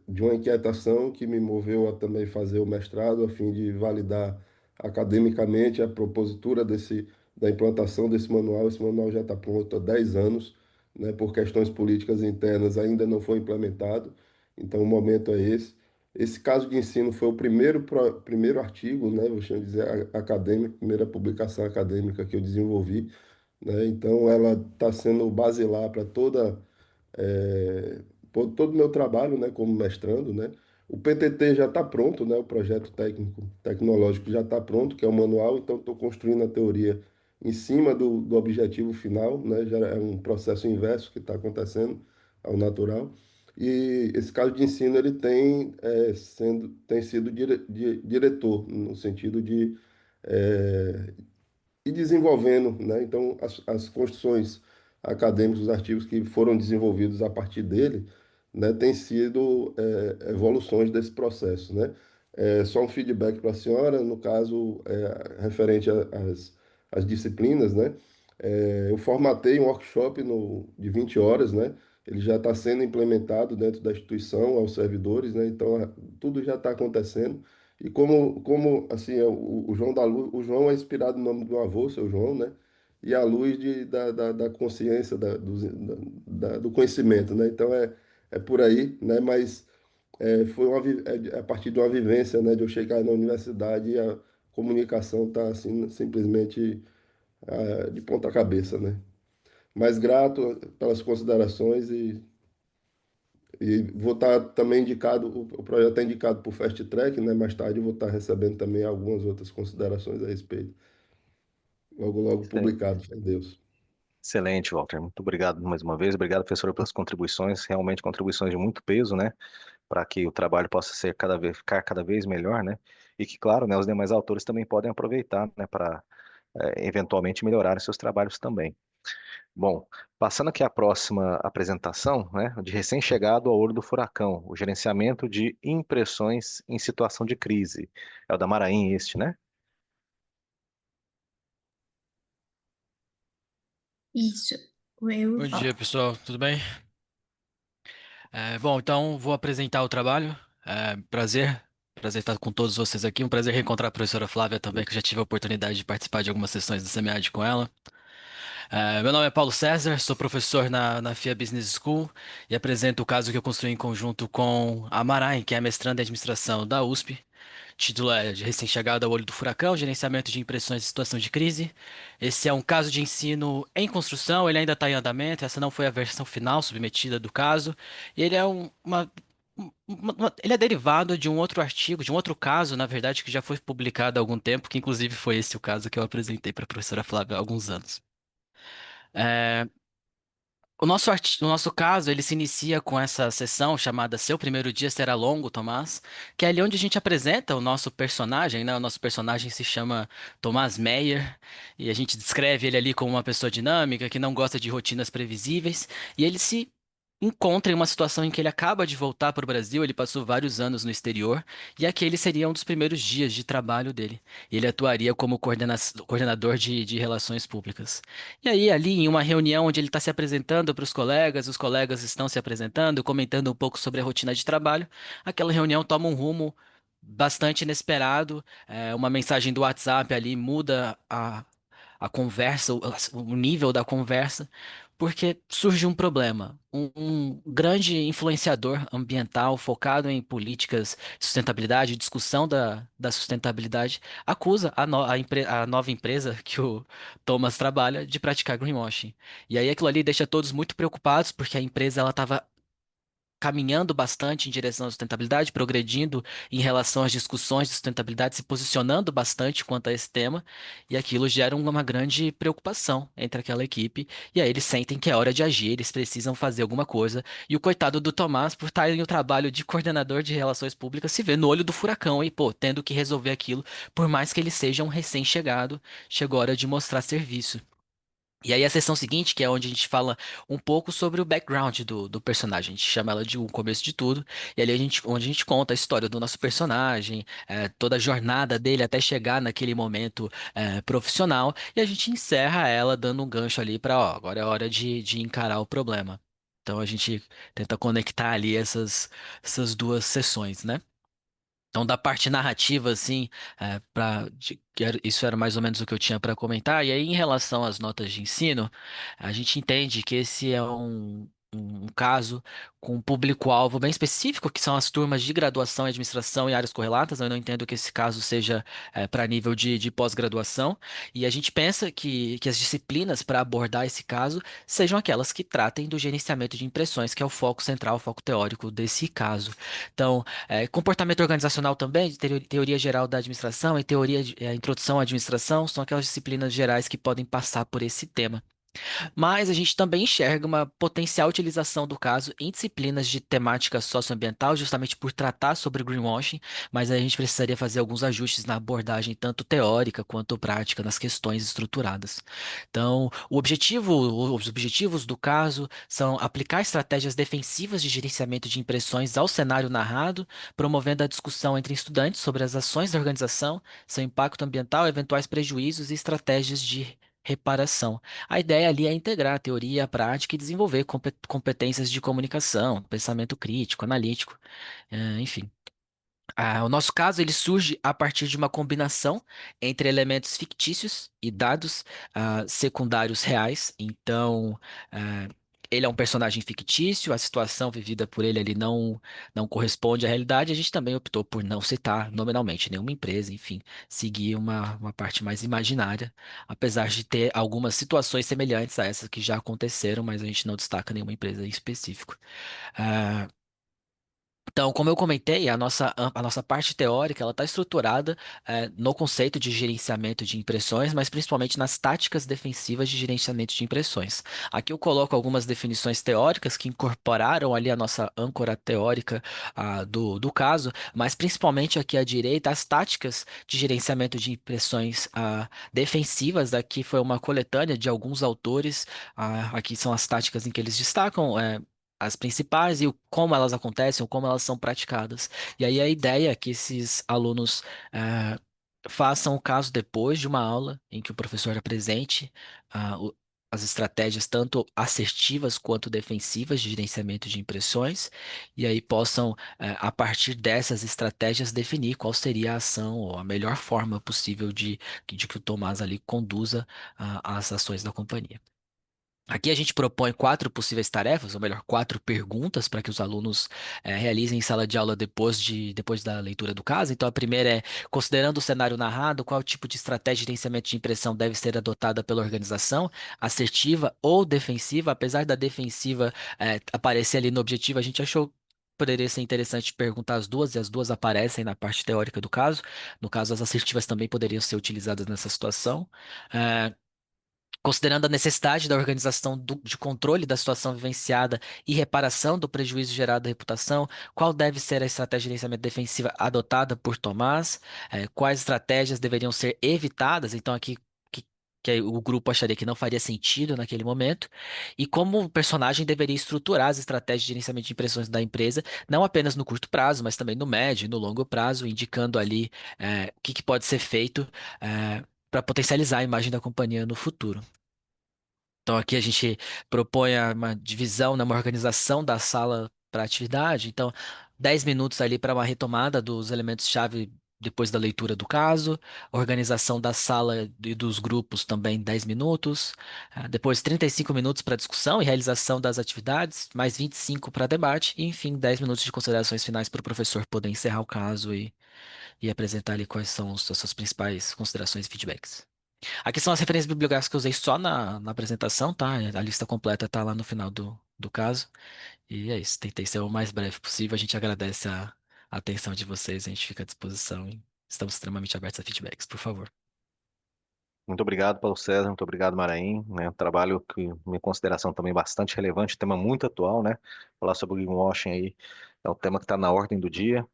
de uma inquietação que me moveu a também fazer o mestrado, a fim de validar academicamente a propositura da implantação desse manual. Esse manual já está pronto há 10 anos, né, por questões políticas internas ainda não foi implementado, então o momento é esse. Esse caso de ensino foi o primeiro artigo, né, vou dizer, acadêmico, primeira publicação acadêmica que eu desenvolvi, né, então ela está sendo basilar para todo o meu trabalho, né, como mestrando, né? O PTT já está pronto, né? O projeto técnico tecnológico já está pronto, que é o manual, então estou construindo a teoria em cima do objetivo final, né? Já é um processo inverso que está acontecendo ao natural. E esse caso de ensino ele tem sido diretor no sentido de e desenvolvendo, né? Então, as construções acadêmicas, os artigos que foram desenvolvidos a partir dele, né, têm sido evoluções desse processo, né? Só um feedback para a senhora, no caso, referente às disciplinas, né? Eu formatei um workshop de 20 horas, né? Ele já está sendo implementado dentro da instituição, aos servidores, né? Então, tudo já está acontecendo. E como assim, o João da Luz, o João é inspirado no nome do meu avô, seu João, né? E a luz da consciência, do conhecimento, né? Então é por aí, né? Mas foi a partir de uma vivência, né? De eu chegar na universidade e a comunicação está assim, simplesmente de ponta cabeça, né? Mas grato pelas considerações e vou estar também indicado, o projeto é indicado por Fast Track, né? Mais tarde eu vou estar recebendo também algumas outras considerações a respeito. Logo, logo publicado, fé em Deus. Excelente, Walter. Muito obrigado mais uma vez. Obrigado, professor, pelas contribuições. Realmente contribuições de muito peso, né? Para que o trabalho possa ser ficar cada vez melhor, né? E que, claro, né, os demais autores também podem aproveitar, né, para eventualmente melhorar seus trabalhos também. Bom, passando aqui à próxima apresentação, né, de recém-chegado ao olho do furacão, o gerenciamento de impressões em situação de crise. É o da Maraim este, né? Isso. O eu e Bom o Paulo. dia, pessoal. Tudo bem? Bom, então vou apresentar o trabalho. Prazer estar com todos vocês aqui. Um prazer reencontrar a professora Flávia também, que eu já tive a oportunidade de participar de algumas sessões do SEMEAD com ela. Meu nome é Paulo César, sou professor na FIA Business School e apresento o caso que eu construí em conjunto com a Marai, que é mestranda em administração da USP. O título é de Recém-chegada ao olho do furacão, gerenciamento de impressões em situação de crise. Esse é um caso de ensino em construção, ele ainda está em andamento, essa não foi a versão final submetida do caso. E ele é ele é derivado de um outro artigo, de um outro caso, na verdade, que já foi publicado há algum tempo, que inclusive foi esse o caso que eu apresentei para a professora Flávia há alguns anos. É, o nosso caso, ele se inicia com essa sessão chamada Seu Primeiro Dia Será Longo, Tomás, que é ali onde a gente apresenta o nosso personagem, né? O nosso personagem se chama Tomás Meyer, e a gente descreve ele ali como uma pessoa dinâmica, que não gosta de rotinas previsíveis, e ele se encontra em uma situação em que ele acaba de voltar para o Brasil, ele passou vários anos no exterior, e aquele seria um dos primeiros dias de trabalho dele. Ele atuaria como coordenador de relações públicas. E aí, ali em uma reunião onde ele está se apresentando para os colegas estão se apresentando, comentando um pouco sobre a rotina de trabalho, aquela reunião toma um rumo bastante inesperado. Uma mensagem do WhatsApp ali muda a conversa, o nível da conversa, porque surge um problema. Um grande influenciador ambiental focado em políticas de sustentabilidade, discussão da sustentabilidade, acusa a nova empresa que o Thomas trabalha de praticar greenwashing. E aí aquilo ali deixa todos muito preocupados, porque a empresa ela estava caminhando bastante em direção à sustentabilidade, progredindo em relação às discussões de sustentabilidade, se posicionando bastante quanto a esse tema, e aquilo gera uma grande preocupação entre aquela equipe, e aí eles sentem que é hora de agir, eles precisam fazer alguma coisa, e o coitado do Tomás, por estar em o trabalho de coordenador de relações públicas, se vê no olho do furacão e, pô, tendo que resolver aquilo, por mais que ele seja um recém-chegado, chegou a hora de mostrar serviço. E aí a sessão seguinte, que é onde a gente fala um pouco sobre o background do personagem, a gente chama ela de o começo de tudo, e ali onde a gente conta a história do nosso personagem, toda a jornada dele até chegar naquele momento profissional, e a gente encerra ela dando um gancho ali para, ó, agora é hora de encarar o problema. Então a gente tenta conectar ali essas duas sessões, né? Então, da parte narrativa, assim, isso era mais ou menos o que eu tinha para comentar. E aí, em relação às notas de ensino, a gente entende que esse é um caso com um público-alvo bem específico, que são as turmas de graduação em administração e áreas correlatas. Eu não entendo que esse caso seja para nível de pós-graduação. E a gente pensa que as disciplinas para abordar esse caso sejam aquelas que tratem do gerenciamento de impressões, que é o foco central, o foco teórico desse caso. Então, comportamento organizacional também, de teoria geral da administração e introdução à administração, são aquelas disciplinas gerais que podem passar por esse tema. Mas a gente também enxerga uma potencial utilização do caso em disciplinas de temática socioambiental, justamente por tratar sobre greenwashing, mas a gente precisaria fazer alguns ajustes na abordagem, tanto teórica quanto prática, nas questões estruturadas. Então, os objetivos do caso são aplicar estratégias defensivas de gerenciamento de impressões ao cenário narrado, promovendo a discussão entre estudantes sobre as ações da organização, seu impacto ambiental, eventuais prejuízos e estratégias de reparação. A ideia ali é integrar a teoria e a prática e desenvolver competências de comunicação, pensamento crítico, analítico, enfim. O nosso caso ele surge a partir de uma combinação entre elementos fictícios e dados secundários reais. Então, ah, ele é um personagem fictício, a situação vivida por ele ali não corresponde à realidade. A gente também optou por não citar nominalmente nenhuma empresa, enfim, seguir uma parte mais imaginária, apesar de ter algumas situações semelhantes a essas que já aconteceram, mas a gente não destaca nenhuma empresa em específico. Ah, então, como eu comentei, a nossa parte teórica ela está estruturada no conceito de gerenciamento de impressões, mas principalmente nas táticas defensivas de gerenciamento de impressões. Aqui eu coloco algumas definições teóricas que incorporaram ali a nossa âncora teórica do caso, mas principalmente aqui à direita, as táticas de gerenciamento de impressões defensivas. Aqui foi uma coletânea de alguns autores. Aqui são as táticas em que eles destacam. As principais e como elas acontecem, ou como elas são praticadas. E aí a ideia é que esses alunos façam o caso depois de uma aula em que o professor apresente as estratégias tanto assertivas quanto defensivas de gerenciamento de impressões, e aí possam, a partir dessas estratégias, definir qual seria a ação ou a melhor forma possível de que o Tomás ali conduza as ações da companhia. Aqui a gente propõe 4 possíveis tarefas, ou melhor, 4 perguntas para que os alunos realizem em sala de aula depois da leitura do caso. Então, a primeira é: considerando o cenário narrado, qual tipo de estratégia de gerenciamento de impressão deve ser adotada pela organização, assertiva ou defensiva? Apesar da defensiva aparecer ali no objetivo, a gente achou que poderia ser interessante perguntar as duas, e as duas aparecem na parte teórica do caso. No caso, as assertivas também poderiam ser utilizadas nessa situação. Eh, Considerando a necessidade da organização de controle da situação vivenciada e reparação do prejuízo gerado à reputação, qual deve ser a estratégia de gerenciamento defensiva adotada por Tomás? Quais estratégias deveriam ser evitadas? Então, aqui que, que aí o grupo acharia que não faria sentido naquele momento. E como o personagem deveria estruturar as estratégias de gerenciamento de impressões da empresa, não apenas no curto prazo, mas também no médio e no longo prazo, indicando ali o que pode ser feito. Para potencializar a imagem da companhia no futuro. Então, aqui a gente propõe uma divisão, né, uma organização da sala para atividade. Então, 10 minutos ali para uma retomada dos elementos-chave depois da leitura do caso, organização da sala e dos grupos também 10 minutos, depois 35 minutos para discussão e realização das atividades, mais 25 para debate, e enfim, 10 minutos de considerações finais para o professor poder encerrar o caso e apresentar ali quais são as suas principais considerações e feedbacks. Aqui são as referências bibliográficas que eu usei só na apresentação, tá? A lista completa tá lá no final do caso. E é isso, tentei ser o mais breve possível. A gente agradece a atenção de vocês, a gente fica à disposição e estamos extremamente abertos a feedbacks, por favor. Muito obrigado, Paulo César, muito obrigado, Maraim, né? Um trabalho que, minha consideração também bastante relevante, tema muito atual, né? Falar sobre o greenwashing aí é um tema que está na ordem do dia.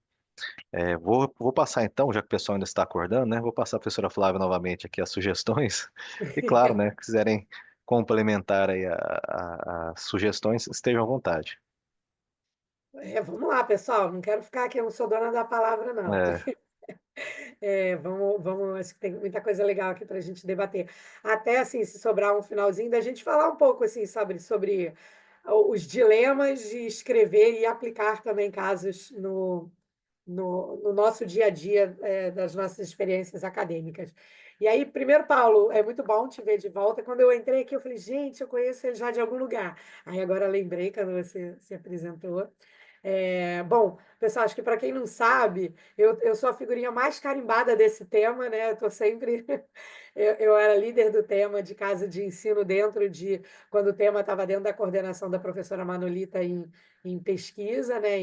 Vou passar então, já que o pessoal ainda está acordando, né? Vou passar a professora Flávia novamente aqui as sugestões. E claro, né? Se quiserem complementar aí as sugestões, estejam à vontade. Vamos lá, pessoal. Não quero ficar aqui, eu não sou dona da palavra, não. É, Acho que tem muita coisa legal aqui para a gente debater. Até assim, se sobrar um finalzinho, da gente falar um pouco assim, sobre os dilemas de escrever e aplicar também casos no nosso dia a dia, das nossas experiências acadêmicas. E aí, primeiro, Paulo, é muito bom te ver de volta. Quando eu entrei aqui, eu falei, gente, eu conheço ele já de algum lugar. Aí agora lembrei quando você se apresentou. Bom, pessoal, acho que para quem não sabe, eu sou a figurinha mais carimbada desse tema, né? Eu tô sempre. Eu era líder do tema de casa de ensino quando o tema estava dentro da coordenação da professora Manolita em pesquisa, né?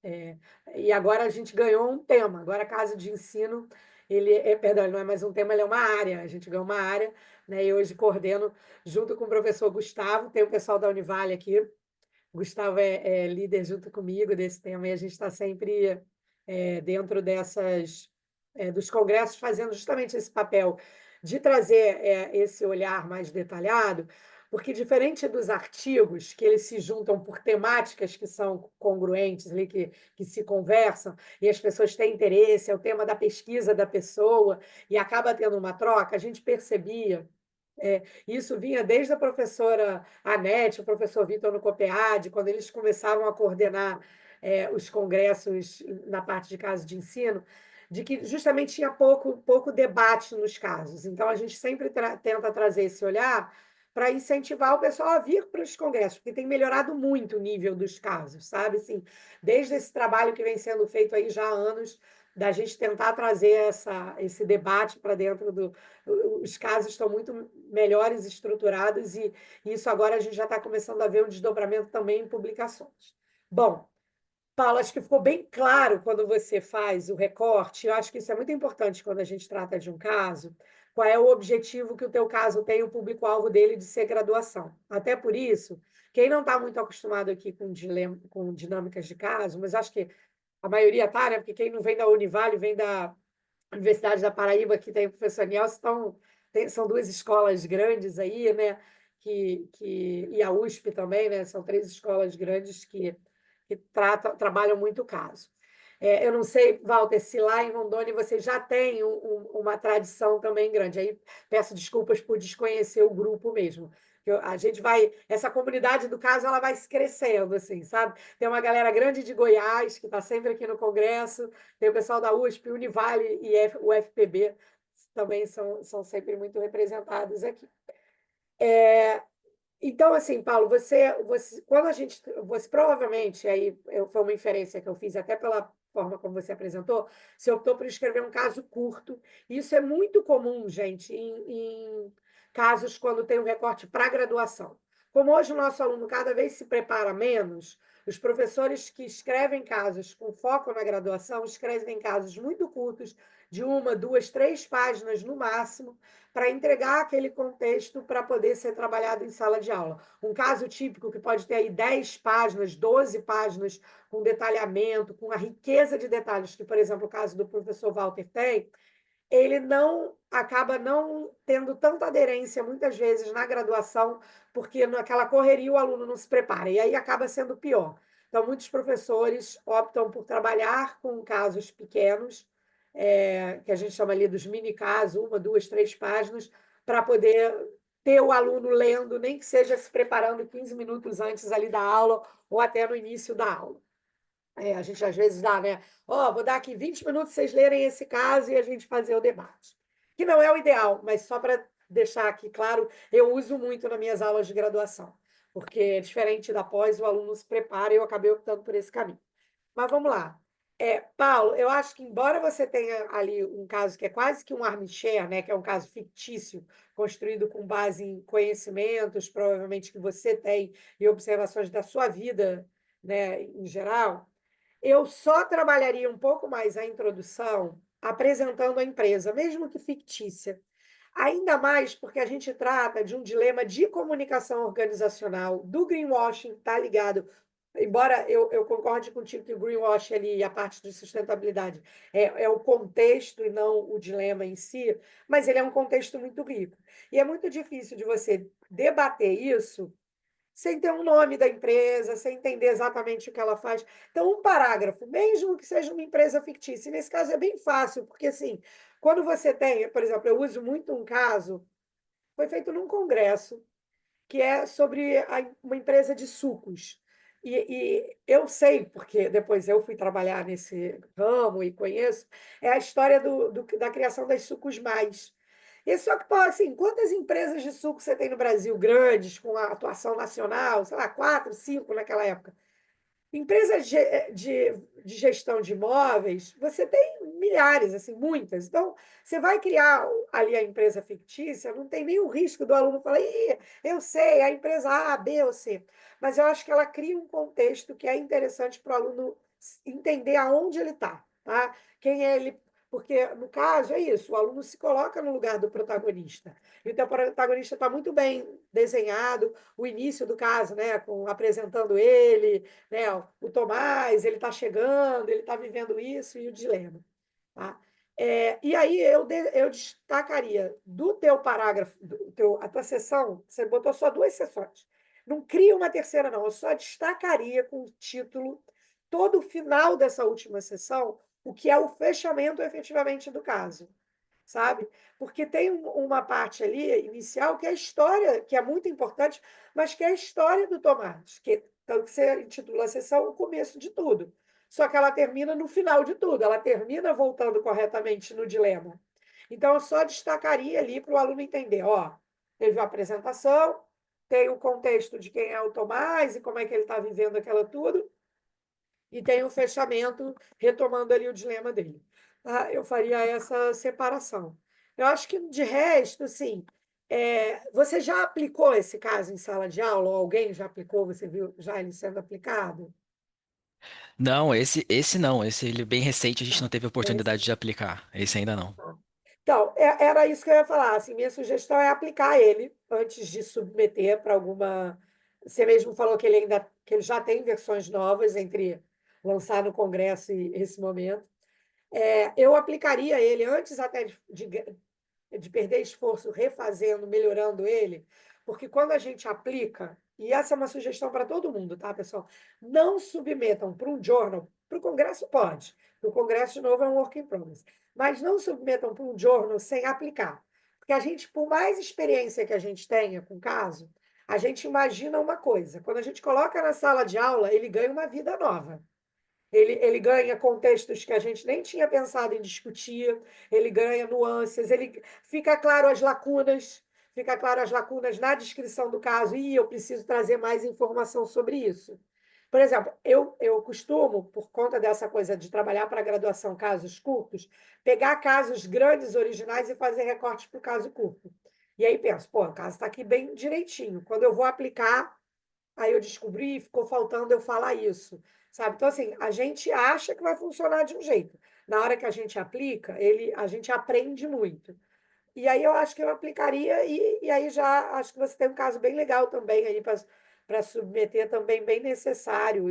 É, e agora a gente ganhou um tema. Agora a casa de ensino, perdão, ele não é mais um tema, ele é uma área. A gente ganhou uma área, né? E hoje coordeno junto com o professor Gustavo, tem o pessoal da Univale aqui. Gustavo é líder junto comigo desse tema e a gente está sempre dentro dos congressos fazendo justamente esse papel de trazer esse olhar mais detalhado, porque diferente dos artigos, que eles se juntam por temáticas que são congruentes, ali, que se conversam, e as pessoas têm interesse, é o tema da pesquisa da pessoa, e acaba tendo uma troca, a gente percebia isso vinha desde a professora Anete, o professor Vitor no COPEAD, quando eles começavam a coordenar os congressos na parte de casos de ensino, de que justamente tinha pouco debate nos casos. Então, a gente sempre tenta trazer esse olhar para incentivar o pessoal a vir para os congressos, porque tem melhorado muito o nível dos casos, sabe? Assim, desde esse trabalho que vem sendo feito aí já há anos, da gente tentar trazer esse debate para dentro os casos estão muito melhores estruturados e isso agora a gente já está começando a ver um desdobramento também em publicações. Bom, Paulo, acho que ficou bem claro quando você faz o recorte. Eu acho que isso é muito importante quando a gente trata de um caso. Qual é o objetivo que o teu caso tem, o público-alvo dele de ser graduação? Até por isso, quem não está muito acostumado aqui com dinâmicas de caso, mas acho que a maioria está, né? Porque quem não vem da Univale, vem da Universidade da Paraíba, que tem o professor Nelson, são duas escolas grandes aí, né? E a USP também, né? São 3 escolas grandes que trabalham muito o caso. Eu não sei, Walter, se lá em Rondônia você já tem uma tradição também grande. Aí peço desculpas por desconhecer o grupo mesmo. A gente vai, essa comunidade do caso, ela vai se crescendo, assim, sabe? Tem uma galera grande de Goiás, que está sempre aqui no Congresso, tem o pessoal da USP, Univale e o FPB, também são sempre muito representados aqui. Então, assim, Paulo, quando você provavelmente, foi uma inferência que eu fiz até pela forma como você apresentou, você optou por escrever um caso curto. Isso é muito comum, gente, em casos quando tem um recorte para graduação. Como hoje o nosso aluno cada vez se prepara menos, os professores que escrevem casos com foco na graduação escrevem casos muito curtos, de 1, 2, 3 páginas no máximo, para entregar aquele contexto para poder ser trabalhado em sala de aula. Um caso típico que pode ter aí 10 páginas, 12 páginas, com detalhamento, com a riqueza de detalhes que, por exemplo, o caso do professor Walter tem, ele acaba não tendo tanta aderência, muitas vezes, na graduação, porque naquela correria o aluno não se prepara, e aí acaba sendo pior. Então, muitos professores optam por trabalhar com casos pequenos, que a gente chama ali dos mini casos, 1, 2, 3 páginas, para poder ter o aluno lendo, nem que seja se preparando 15 minutos antes ali da aula, ou até no início da aula. A gente às vezes dá, né? Vou dar aqui 20 minutos vocês lerem esse caso e a gente fazer o debate. Que não é o ideal, mas só para deixar aqui claro, eu uso muito nas minhas aulas de graduação, porque diferente da pós, o aluno se prepara e eu acabei optando por esse caminho. Mas vamos lá. Paulo, eu acho que, embora você tenha ali um caso que é quase que um armchair, né, que é um caso fictício, construído com base em conhecimentos, provavelmente que você tem, e observações da sua vida, né, em geral, eu só trabalharia um pouco mais a introdução apresentando a empresa, mesmo que fictícia. Ainda mais porque a gente trata de um dilema de comunicação organizacional, do greenwashing, está ligado. Embora eu concorde contigo que o greenwashing ali, a parte de sustentabilidade, é o contexto e não o dilema em si, mas ele é um contexto muito rico. E é muito difícil de você debater isso sem ter um nome da empresa, sem entender exatamente o que ela faz. Então, um parágrafo, mesmo que seja uma empresa fictícia, nesse caso é bem fácil, porque assim, quando você tem, por exemplo, eu uso muito um caso, foi feito num congresso, que é sobre uma empresa de sucos. E eu sei, porque depois eu fui trabalhar nesse ramo e conheço, é a história da criação das Sucos Mais. E só que, pô, assim, quantas empresas de suco você tem no Brasil, grandes, com a atuação nacional, sei lá, 4, 5 naquela época? Empresas de gestão de imóveis, você tem milhares, assim, muitas. Então, você vai criar ali a empresa fictícia, não tem nenhum risco do aluno falar, eu sei, a empresa A, B ou C. Mas eu acho que ela cria um contexto que é interessante para o aluno entender aonde ele está, tá? Quem é ele. Porque, no caso, é isso, o aluno se coloca no lugar do protagonista. E o teu protagonista está muito bem desenhado, o início do caso, né, apresentando ele, né, o Tomás, ele está chegando, ele está vivendo isso e o dilema. Tá? E aí eu destacaria do teu parágrafo, a tua sessão, você botou só 2 sessões. Não cria uma terceira, não. Eu só destacaria com o título, todo o final dessa última sessão, o que é o fechamento efetivamente do caso, sabe? Porque tem uma parte ali inicial que é a história, que é muito importante, mas que é a história do Tomás, tanto que você intitula a sessão o começo de tudo. Só que ela termina no final de tudo, ela termina voltando corretamente no dilema. Então, eu só destacaria ali para o aluno entender, teve a apresentação, tem o contexto de quem é o Tomás e como é que ele está vivendo aquilo tudo, e tem o fechamento, retomando ali o dilema dele. Eu faria essa separação. Eu acho que, de resto, assim, você já aplicou esse caso em sala de aula? Ou alguém já aplicou? Você viu já ele sendo aplicado? Não, esse não. Esse ele é bem recente, a gente Tá. não teve oportunidade de aplicar. Esse ainda não. Então, era isso que eu ia falar. Assim, minha sugestão é aplicar ele antes de submeter para alguma. Você mesmo falou que que ele já tem versões novas entre lançar no Congresso e esse momento. Eu aplicaria ele antes até de perder esforço refazendo, melhorando ele, porque quando a gente aplica, e essa é uma sugestão para todo mundo, tá, pessoal? Não submetam para um journal, Para o Congresso pode, o Congresso, de novo, é um work in progress. Mas não submetam para um journal sem aplicar. Porque a gente, por mais experiência que a gente tenha com o caso, a gente imagina uma coisa. Quando a gente coloca na sala de aula, ele ganha uma vida nova. Ele ganha contextos que a gente nem tinha pensado em discutir, ele ganha nuances, ele fica claro as lacunas na descrição do caso, e eu preciso trazer mais informação sobre isso. Por exemplo, eu costumo, por conta dessa coisa de trabalhar para a graduação casos curtos, pegar casos grandes, originais, e fazer recortes para o caso curto. E aí penso, pô, o caso está aqui bem direitinho. Quando eu vou aplicar, aí eu descobri, ficou faltando eu falar isso, sabe? Então, assim, a gente acha que vai funcionar de um jeito. Na hora que a gente aplica, a gente aprende muito. E aí eu acho que eu aplicaria, e aí já acho que você tem um caso bem legal também aí para submeter, também bem necessário,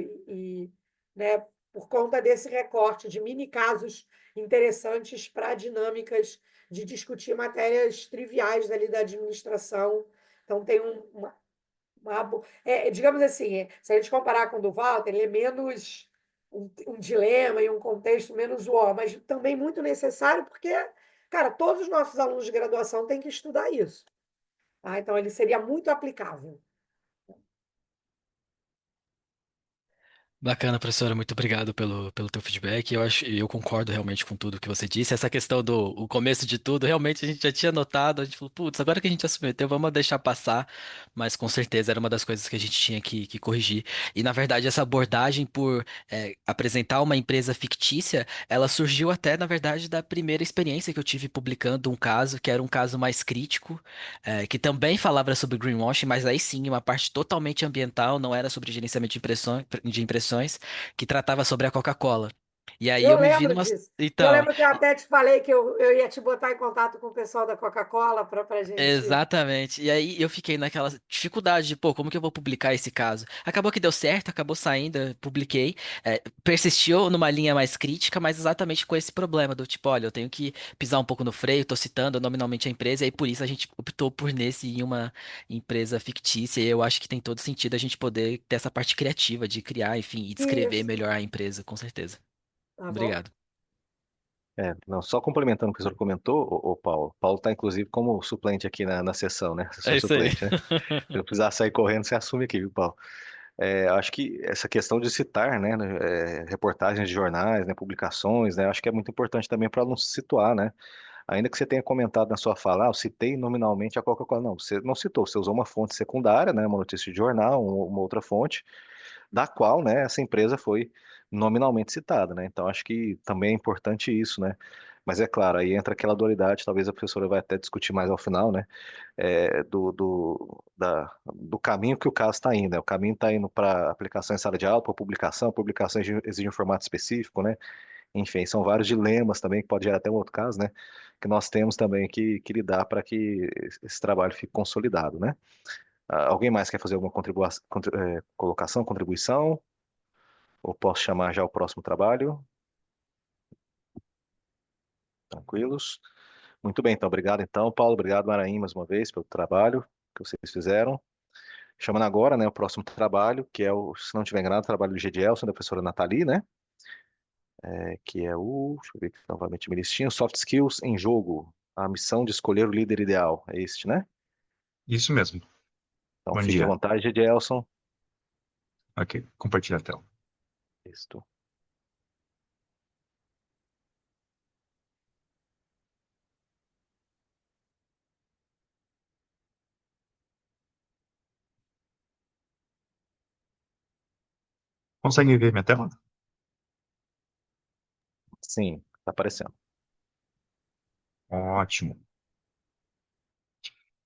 né, por conta desse recorte de mini casos interessantes para dinâmicas de discutir matérias triviais dali da administração. Então, tem digamos assim, se a gente comparar com o do Walter, ele é menos um dilema e um contexto menos uó, mas também muito necessário, porque, cara, todos os nossos alunos de graduação têm que estudar isso. Tá? Então, ele seria muito aplicável. Bacana, professora, muito obrigado pelo teu feedback. Eu concordo realmente com tudo que você disse. Essa questão do o começo de tudo, realmente a gente já tinha notado, a gente falou, putz, agora que a gente já submeteu, vamos deixar passar, mas com certeza era uma das coisas que a gente tinha que corrigir. E na verdade, essa abordagem por apresentar uma empresa fictícia, ela surgiu até, na verdade, da primeira experiência que eu tive publicando um caso, que era um caso mais crítico, que também falava sobre greenwashing, mas aí sim, uma parte totalmente ambiental, não era sobre gerenciamento de impressões, que tratava sobre a Coca-Cola. E aí Eu eu me vi lembro numa. disso. Eu Então, lembro que eu até te falei que eu ia te botar em contato com o pessoal da Coca-Cola para a gente. exatamente. E aí eu fiquei naquela dificuldade de, pô, como que eu vou publicar esse caso? Acabou que deu certo, acabou saindo, eu publiquei. Persistiu numa linha mais crítica, mas exatamente com esse problema do tipo, olha, eu tenho que pisar um pouco no freio, tô citando nominalmente a empresa, e aí por isso a gente optou por nesse em uma empresa fictícia. E eu acho que tem todo sentido a gente poder ter essa parte criativa de criar, enfim, e descrever Isso, melhor a empresa, com certeza. tá bom? Obrigado. Não, só complementando o que o senhor comentou, o Paulo. Paulo está, inclusive, como suplente aqui na sessão, né? É Assessor isso aí. suplente, né? Se eu precisar sair correndo, você assume aqui, viu, Paulo? Acho que essa questão de citar, né, reportagens de jornais, né, publicações, né, acho que é muito importante também para não se situar, né? Ainda que você tenha comentado na sua fala, eu citei nominalmente a Coca-Cola. Não, você não citou, você usou uma fonte secundária, né, uma notícia de jornal, uma outra fonte, da qual, né, essa empresa foi nominalmente citada, né? Então acho que também é importante isso, né? Mas é claro, aí entra aquela dualidade, talvez a professora vai até discutir mais ao final, né? Do caminho que o caso está indo, né? O caminho está indo para aplicação em sala de aula, para publicação, publicação exige um formato específico, né? Enfim, são vários dilemas também, que pode gerar até um outro caso, né? Que nós temos também que lidar para que esse trabalho fique consolidado, né? Alguém mais quer fazer alguma colocação, contribuição? Ou posso chamar já o próximo trabalho? Tranquilos? Muito bem, então, obrigado então, Paulo, obrigado, Maraim, mais uma vez, pelo trabalho que vocês fizeram. Chamando agora, né, o próximo trabalho, que é se não estiver enganado, o trabalho do Gedielson, da professora Nathalie, né? Que é deixa eu ver aqui novamente minha listinha, Soft Skills em Jogo, a missão de escolher o líder ideal, é este, né? Isso mesmo. Então, Bom fique à dia. vontade, Gedielson. Ok, compartilhar a tela. Isto. Consegue ver minha tela? Sim, está aparecendo. Ótimo.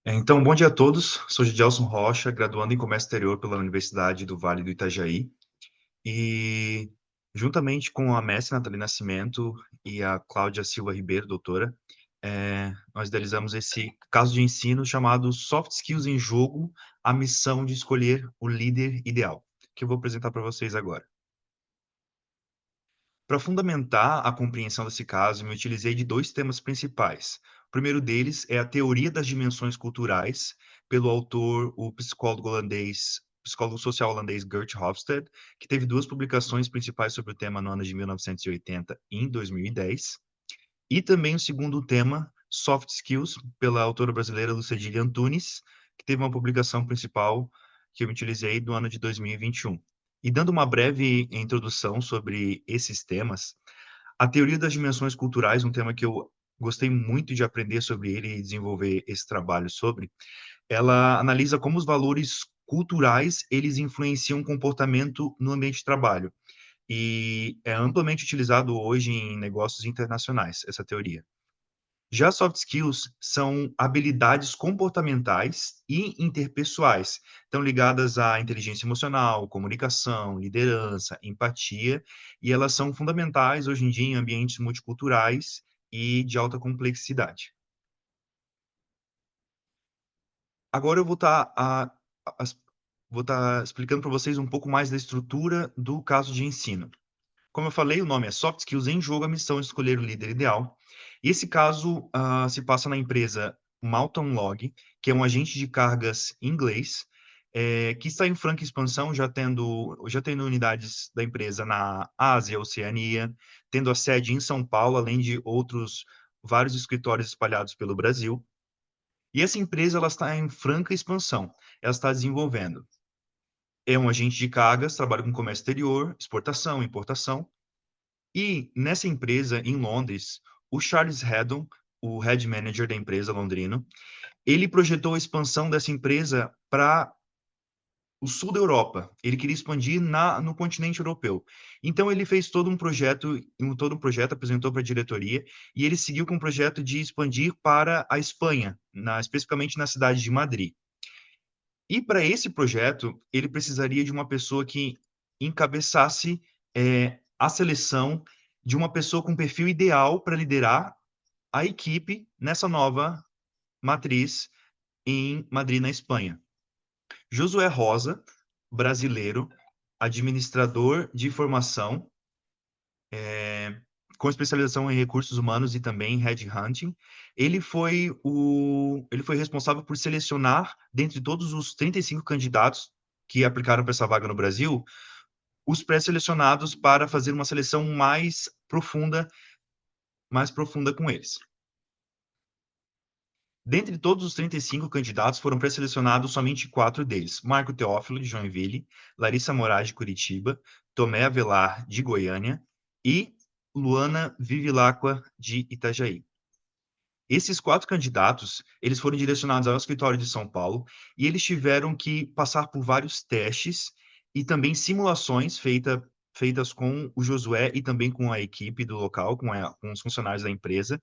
Então, bom dia a todos. Sou Gidelson Rocha, graduando em Comércio Exterior pela Universidade do Vale do Itajaí. E, juntamente com a mestre Nathalie Nascimento e a Cláudia Silva Ribeiro, doutora, nós idealizamos esse caso de ensino chamado Soft Skills em Jogo, a missão de escolher o líder ideal, que eu vou apresentar para vocês agora. Para fundamentar a compreensão desse caso, me utilizei de dois temas principais. O primeiro deles é a teoria das dimensões culturais, pelo autor, o psicólogo holandês psicólogo social holandês Geert Hofstede, que teve 2 publicações principais sobre o tema no ano de 1980 e em 2010. E também o segundo tema, Soft Skills, pela autora brasileira Lucedília Antunes, que teve uma publicação principal que eu utilizei do ano de 2021. E dando uma breve introdução sobre esses temas, a teoria das dimensões culturais, um tema que eu gostei muito de aprender sobre ele e desenvolver esse trabalho sobre, ela analisa como os valores culturais, eles influenciam o comportamento no ambiente de trabalho. E é amplamente utilizado hoje em negócios internacionais, essa teoria. Já soft skills são habilidades comportamentais e interpessoais, estão ligadas à inteligência emocional, comunicação, liderança, empatia, e elas são fundamentais hoje em dia em ambientes multiculturais e de alta complexidade. Agora eu vou estar explicando para vocês um pouco mais da estrutura do caso de ensino. Como eu falei, o nome é Soft Skills em Jogo, a missão é escolher o líder ideal. E esse caso se passa na empresa Malton Log, que é um agente de cargas inglês, que está em franca expansão, já tendo unidades da empresa na Ásia, Oceania, tendo a sede em São Paulo, além de outros vários escritórios espalhados pelo Brasil. E essa empresa ela está em franca expansão, ela está desenvolvendo. É um agente de cargas, trabalha com comércio exterior, exportação, importação. E nessa empresa, em Londres, o Charles Haddon, o head manager da empresa londrino, ele projetou a expansão dessa empresa para o sul da Europa. Ele queria expandir no continente europeu. Então ele fez todo um projeto, apresentou para a diretoria, e ele seguiu com o projeto de expandir para a Espanha, especificamente na cidade de Madrid. E para esse projeto, ele precisaria de uma pessoa que encabeçasse a seleção de uma pessoa com perfil ideal para liderar a equipe nessa nova matriz em Madrid, na Espanha. Josué Rosa, brasileiro, administrador de formação, com especialização em recursos humanos e também em headhunting. Ele foi responsável por selecionar, dentre todos os 35 candidatos que aplicaram para essa vaga no Brasil, os pré-selecionados para fazer uma seleção mais profunda com eles. Dentre todos os 35 candidatos, foram pré-selecionados somente 4 deles: Marco Teófilo, de Joinville, Larissa Moraes, de Curitiba, Tomé Avelar, de Goiânia, e Luana Vivilacqua, de Itajaí. Esses 4 candidatos, eles foram direcionados ao escritório de São Paulo, e eles tiveram que passar por vários testes e também simulações feitas com o Josué e também com a equipe do local, com os funcionários da empresa,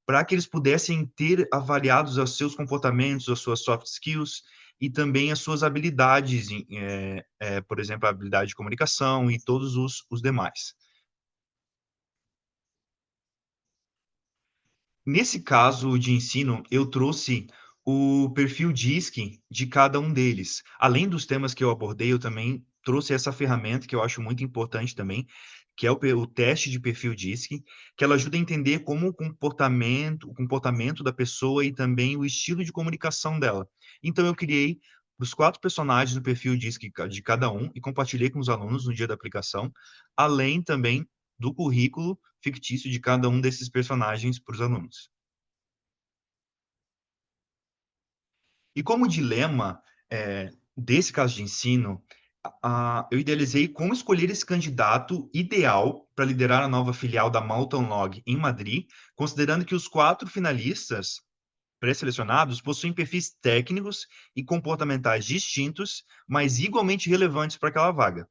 para que eles pudessem ter avaliados os seus comportamentos, as suas soft skills e também as suas habilidades, por exemplo, a habilidade de comunicação e todos os demais. Nesse caso de ensino, eu trouxe o perfil DISC de cada um deles. Além dos temas que eu abordei, eu também trouxe essa ferramenta que eu acho muito importante também, que é o teste de perfil DISC, que ela ajuda a entender como o comportamento da pessoa e também o estilo de comunicação dela. Então, eu criei os 4 personagens do perfil DISC de cada um e compartilhei com os alunos no dia da aplicação, além também do currículo fictício de cada um desses personagens para os alunos. E como dilema desse caso de ensino, eu idealizei como escolher esse candidato ideal para liderar a nova filial da Malton Log em Madrid, considerando que os 4 finalistas pré-selecionados possuem perfis técnicos e comportamentais distintos, mas igualmente relevantes para aquela vaga,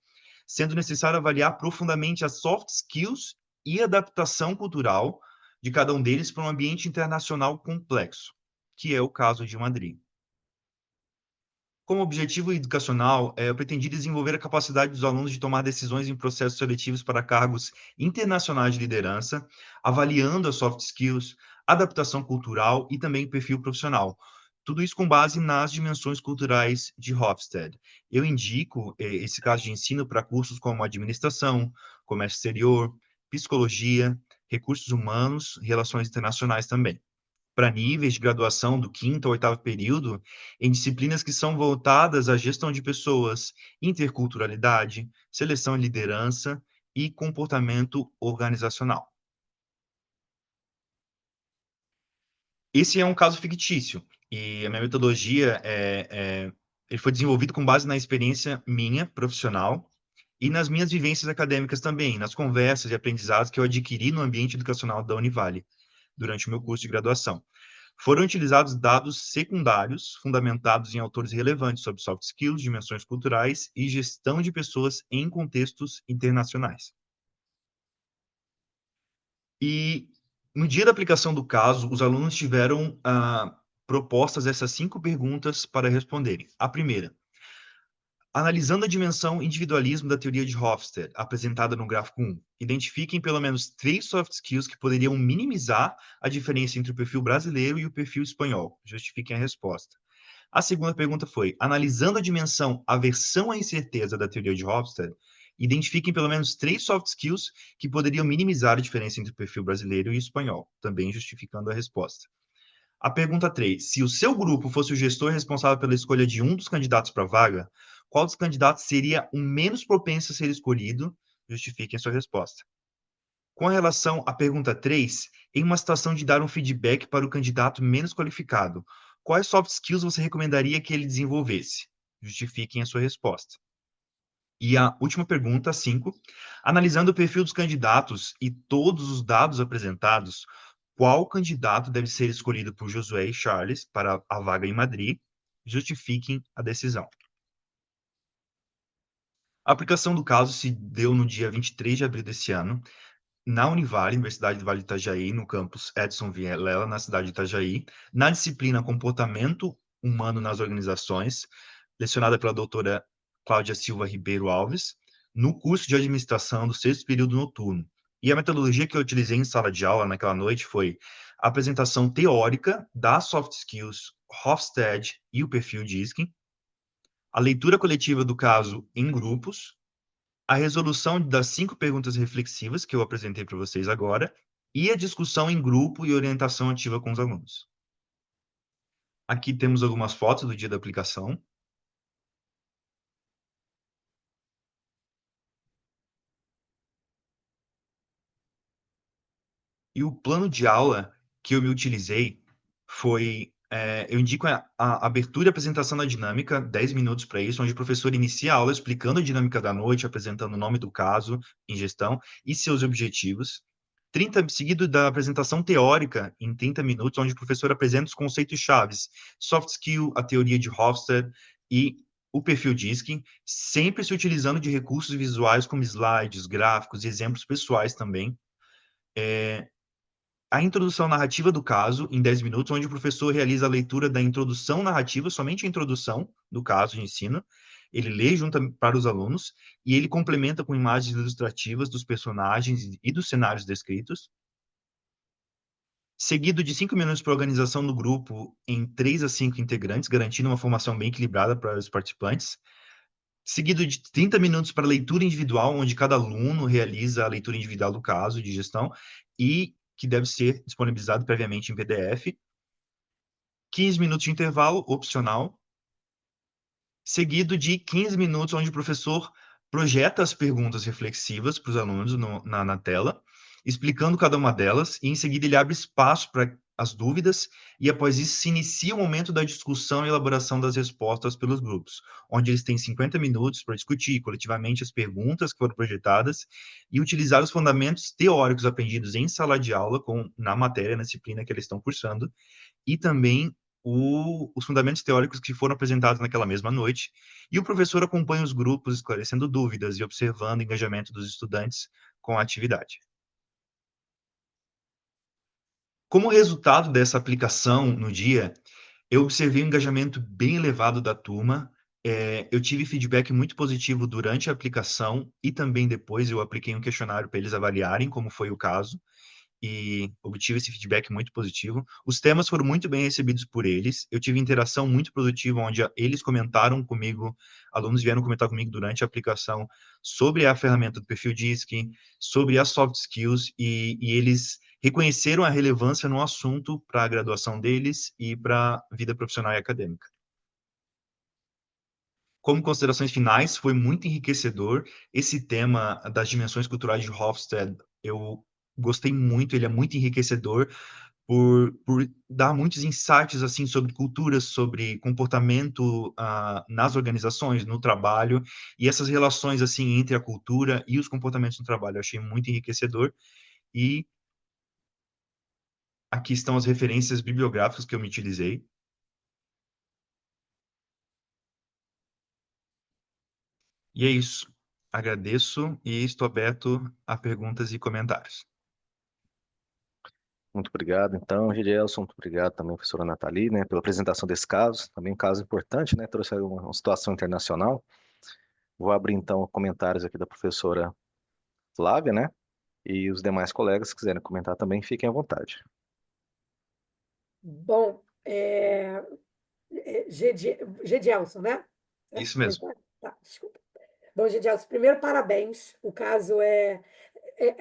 sendo necessário avaliar profundamente as soft skills e adaptação cultural de cada um deles para um ambiente internacional complexo, que é o caso de Madrid. Como objetivo educacional, eu pretendi desenvolver a capacidade dos alunos de tomar decisões em processos seletivos para cargos internacionais de liderança, avaliando as soft skills, adaptação cultural e também perfil profissional. Tudo isso com base nas dimensões culturais de Hofstede. Eu indico esse caso de ensino para cursos como administração, comércio exterior, psicologia, recursos humanos, relações internacionais também. para níveis de graduação do 5º ao 8º período em disciplinas que são voltadas à gestão de pessoas, interculturalidade, seleção e liderança e comportamento organizacional. Esse é um caso fictício e a minha metodologia ele foi desenvolvido com base na experiência minha, profissional, e nas minhas vivências acadêmicas também, nas conversas e aprendizados que eu adquiri no ambiente educacional da Univale durante o meu curso de graduação. Foram utilizados dados secundários fundamentados em autores relevantes sobre soft skills, dimensões culturais e gestão de pessoas em contextos internacionais. E no dia da aplicação do caso, os alunos tiveram propostas essas 5 perguntas para responderem. A primeira: analisando a dimensão individualismo da teoria de Hofstede, apresentada no gráfico 1, identifiquem pelo menos 3 soft skills que poderiam minimizar a diferença entre o perfil brasileiro e o perfil espanhol. Justifiquem a resposta. A segunda pergunta foi: analisando a dimensão aversão à incerteza da teoria de Hofstede, identifiquem pelo menos 3 soft skills que poderiam minimizar a diferença entre o perfil brasileiro e o espanhol, também justificando a resposta. A pergunta 3: se o seu grupo fosse o gestor responsável pela escolha de um dos candidatos para a vaga, qual dos candidatos seria o menos propenso a ser escolhido? Justifiquem a sua resposta. Com relação à pergunta 3, em uma situação de dar um feedback para o candidato menos qualificado, quais soft skills você recomendaria que ele desenvolvesse? Justifiquem a sua resposta. E a última pergunta, 5, analisando o perfil dos candidatos e todos os dados apresentados, qual candidato deve ser escolhido por Josué e Charles para a vaga em Madrid? Justifiquem a decisão. A aplicação do caso se deu no dia 23 de abril desse ano, na Univale, Universidade do Vale do Itajaí, no campus Edson Vilela, na cidade de Itajaí, na disciplina Comportamento Humano nas Organizações, lecionada pela doutora Cláudia Silva Ribeiro Alves, no curso de administração do 6º período noturno. E a metodologia que eu utilizei em sala de aula naquela noite foi a apresentação teórica das soft skills Hofstede e o perfil Diskin, a leitura coletiva do caso em grupos, a resolução das 5 perguntas reflexivas que eu apresentei para vocês agora e a discussão em grupo e orientação ativa com os alunos. Aqui temos algumas fotos do dia da aplicação. E o plano de aula que eu me utilizei foi, eu indico a abertura e apresentação da dinâmica, 10 minutos para isso, onde o professor inicia a aula explicando a dinâmica da noite, apresentando o nome do caso em gestão e seus objetivos. Seguido da apresentação teórica, em 30 minutos, onde o professor apresenta os conceitos chaves, soft skill, a teoria de Hofstede e o perfil Diskin, sempre se utilizando de recursos visuais como slides, gráficos e exemplos pessoais também. A introdução narrativa do caso, em 10 minutos, onde o professor realiza a leitura da introdução narrativa, somente a introdução do caso de ensino. Ele lê junto para os alunos e ele complementa com imagens ilustrativas dos personagens e dos cenários descritos. Seguido de 5 minutos para a organização do grupo em 3 a 5 integrantes, garantindo uma formação bem equilibrada para os participantes. Seguido de 30 minutos para a leitura individual, onde cada aluno realiza a leitura individual do caso de gestão e que deve ser disponibilizado previamente em PDF. 15 minutos de intervalo opcional, seguido de 15 minutos onde o professor projeta as perguntas reflexivas para os alunos na tela, explicando cada uma delas, e em seguida ele abre espaço para as dúvidas, e após isso se inicia o momento da discussão e elaboração das respostas pelos grupos, onde eles têm 50 minutos para discutir coletivamente as perguntas que foram projetadas e utilizar os fundamentos teóricos aprendidos em sala de aula, na matéria, na disciplina que eles estão cursando, e também os fundamentos teóricos que foram apresentados naquela mesma noite, e o professor acompanha os grupos, esclarecendo dúvidas e observando o engajamento dos estudantes com a atividade. Como resultado dessa aplicação no dia, eu observei um engajamento bem elevado da turma, eu tive feedback muito positivo durante a aplicação e também depois eu apliquei um questionário para eles avaliarem como foi o caso, e obtive esse feedback muito positivo. Os temas foram muito bem recebidos por eles, eu tive interação muito produtiva, onde eles comentaram comigo, alunos vieram comentar comigo durante a aplicação sobre a ferramenta do perfil Diskin, sobre as soft skills, e eles reconheceram a relevância no assunto para a graduação deles e para a vida profissional e acadêmica. Como considerações finais, foi muito enriquecedor esse tema das dimensões culturais de Hofstede. Eu gostei muito, ele é muito enriquecedor por dar muitos insights assim sobre culturas, sobre comportamento nas organizações, no trabalho, e essas relações assim entre a cultura e os comportamentos no trabalho. Eu achei muito enriquecedor. E aqui estão as referências bibliográficas que eu me utilizei. E é isso. Agradeço e estou aberto a perguntas e comentários. Muito obrigado, então, Gidelson. Muito obrigado também, professora Nathalie, né, pela apresentação desse caso. Também um caso importante, né? Trouxe aí uma situação internacional. Vou abrir, então, comentários aqui da professora Flávia, né? E os demais colegas, se quiserem comentar também, fiquem à vontade. Bom, Gedielson, né? Isso mesmo. Tá, desculpa. Bom, Gedielson, primeiro, parabéns. O caso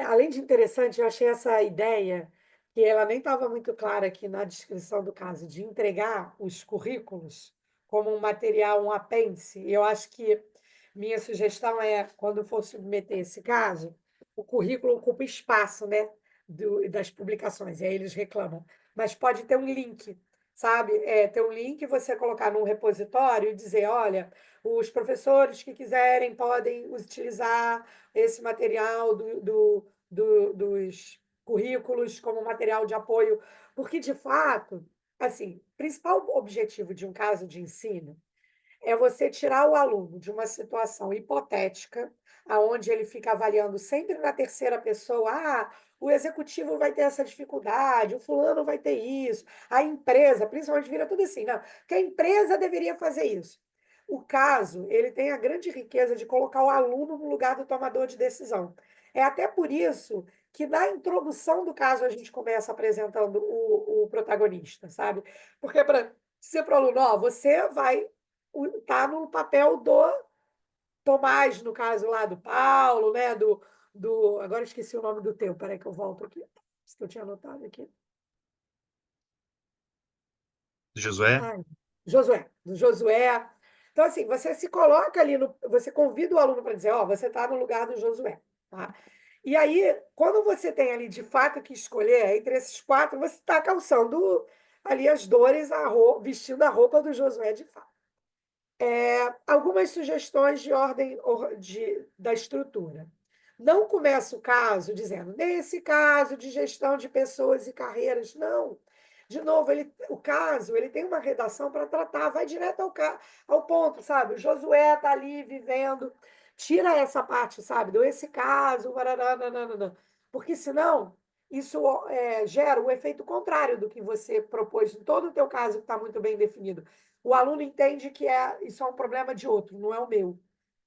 além de interessante, eu achei essa ideia, que ela nem estava muito clara aqui na descrição do caso, de entregar os currículos como um material, um apêndice. Eu acho que minha sugestão é, quando for submeter esse caso, o currículo ocupa espaço, né, das publicações, e aí eles reclamam. Mas pode ter um link, sabe? Ter um link, você colocar num repositório e dizer, olha, os professores que quiserem podem utilizar esse material dos currículos como material de apoio, porque, de fato, assim, o principal objetivo de um caso de ensino é você tirar o aluno de uma situação hipotética, aonde ele fica avaliando sempre na terceira pessoa, o executivo vai ter essa dificuldade, o fulano vai ter isso, a empresa, principalmente vira tudo assim, não, que a empresa deveria fazer isso. O caso, ele tem a grande riqueza de colocar o aluno no lugar do tomador de decisão. É até por isso que na introdução do caso a gente começa apresentando o protagonista, sabe? Porque para dizer para o aluno, ó, você vai tá no papel do Tomás, no caso lá do Paulo, né? Agora eu esqueci o nome do teu, peraí que eu volto aqui. Isso que eu tinha anotado aqui. Josué? Josué, do Josué. Então, assim, você se coloca ali, você convida o aluno para dizer, ó, você está no lugar do Josué. Tá? E aí, quando você tem ali de fato que escolher, entre esses quatro, você está calçando ali as dores, vestindo a roupa do Josué de fato. Algumas sugestões de ordem da estrutura. Não começa o caso dizendo, nesse caso de gestão de pessoas e carreiras, não. De novo, o caso ele tem uma redação para tratar, vai direto ao ponto, sabe? O Josué está ali vivendo, tira essa parte, sabe? Esse caso, porque senão isso gera o efeito contrário do que você propôs em todo o teu caso, que está muito bem definido. O aluno entende que isso é um problema de outro, não é o meu.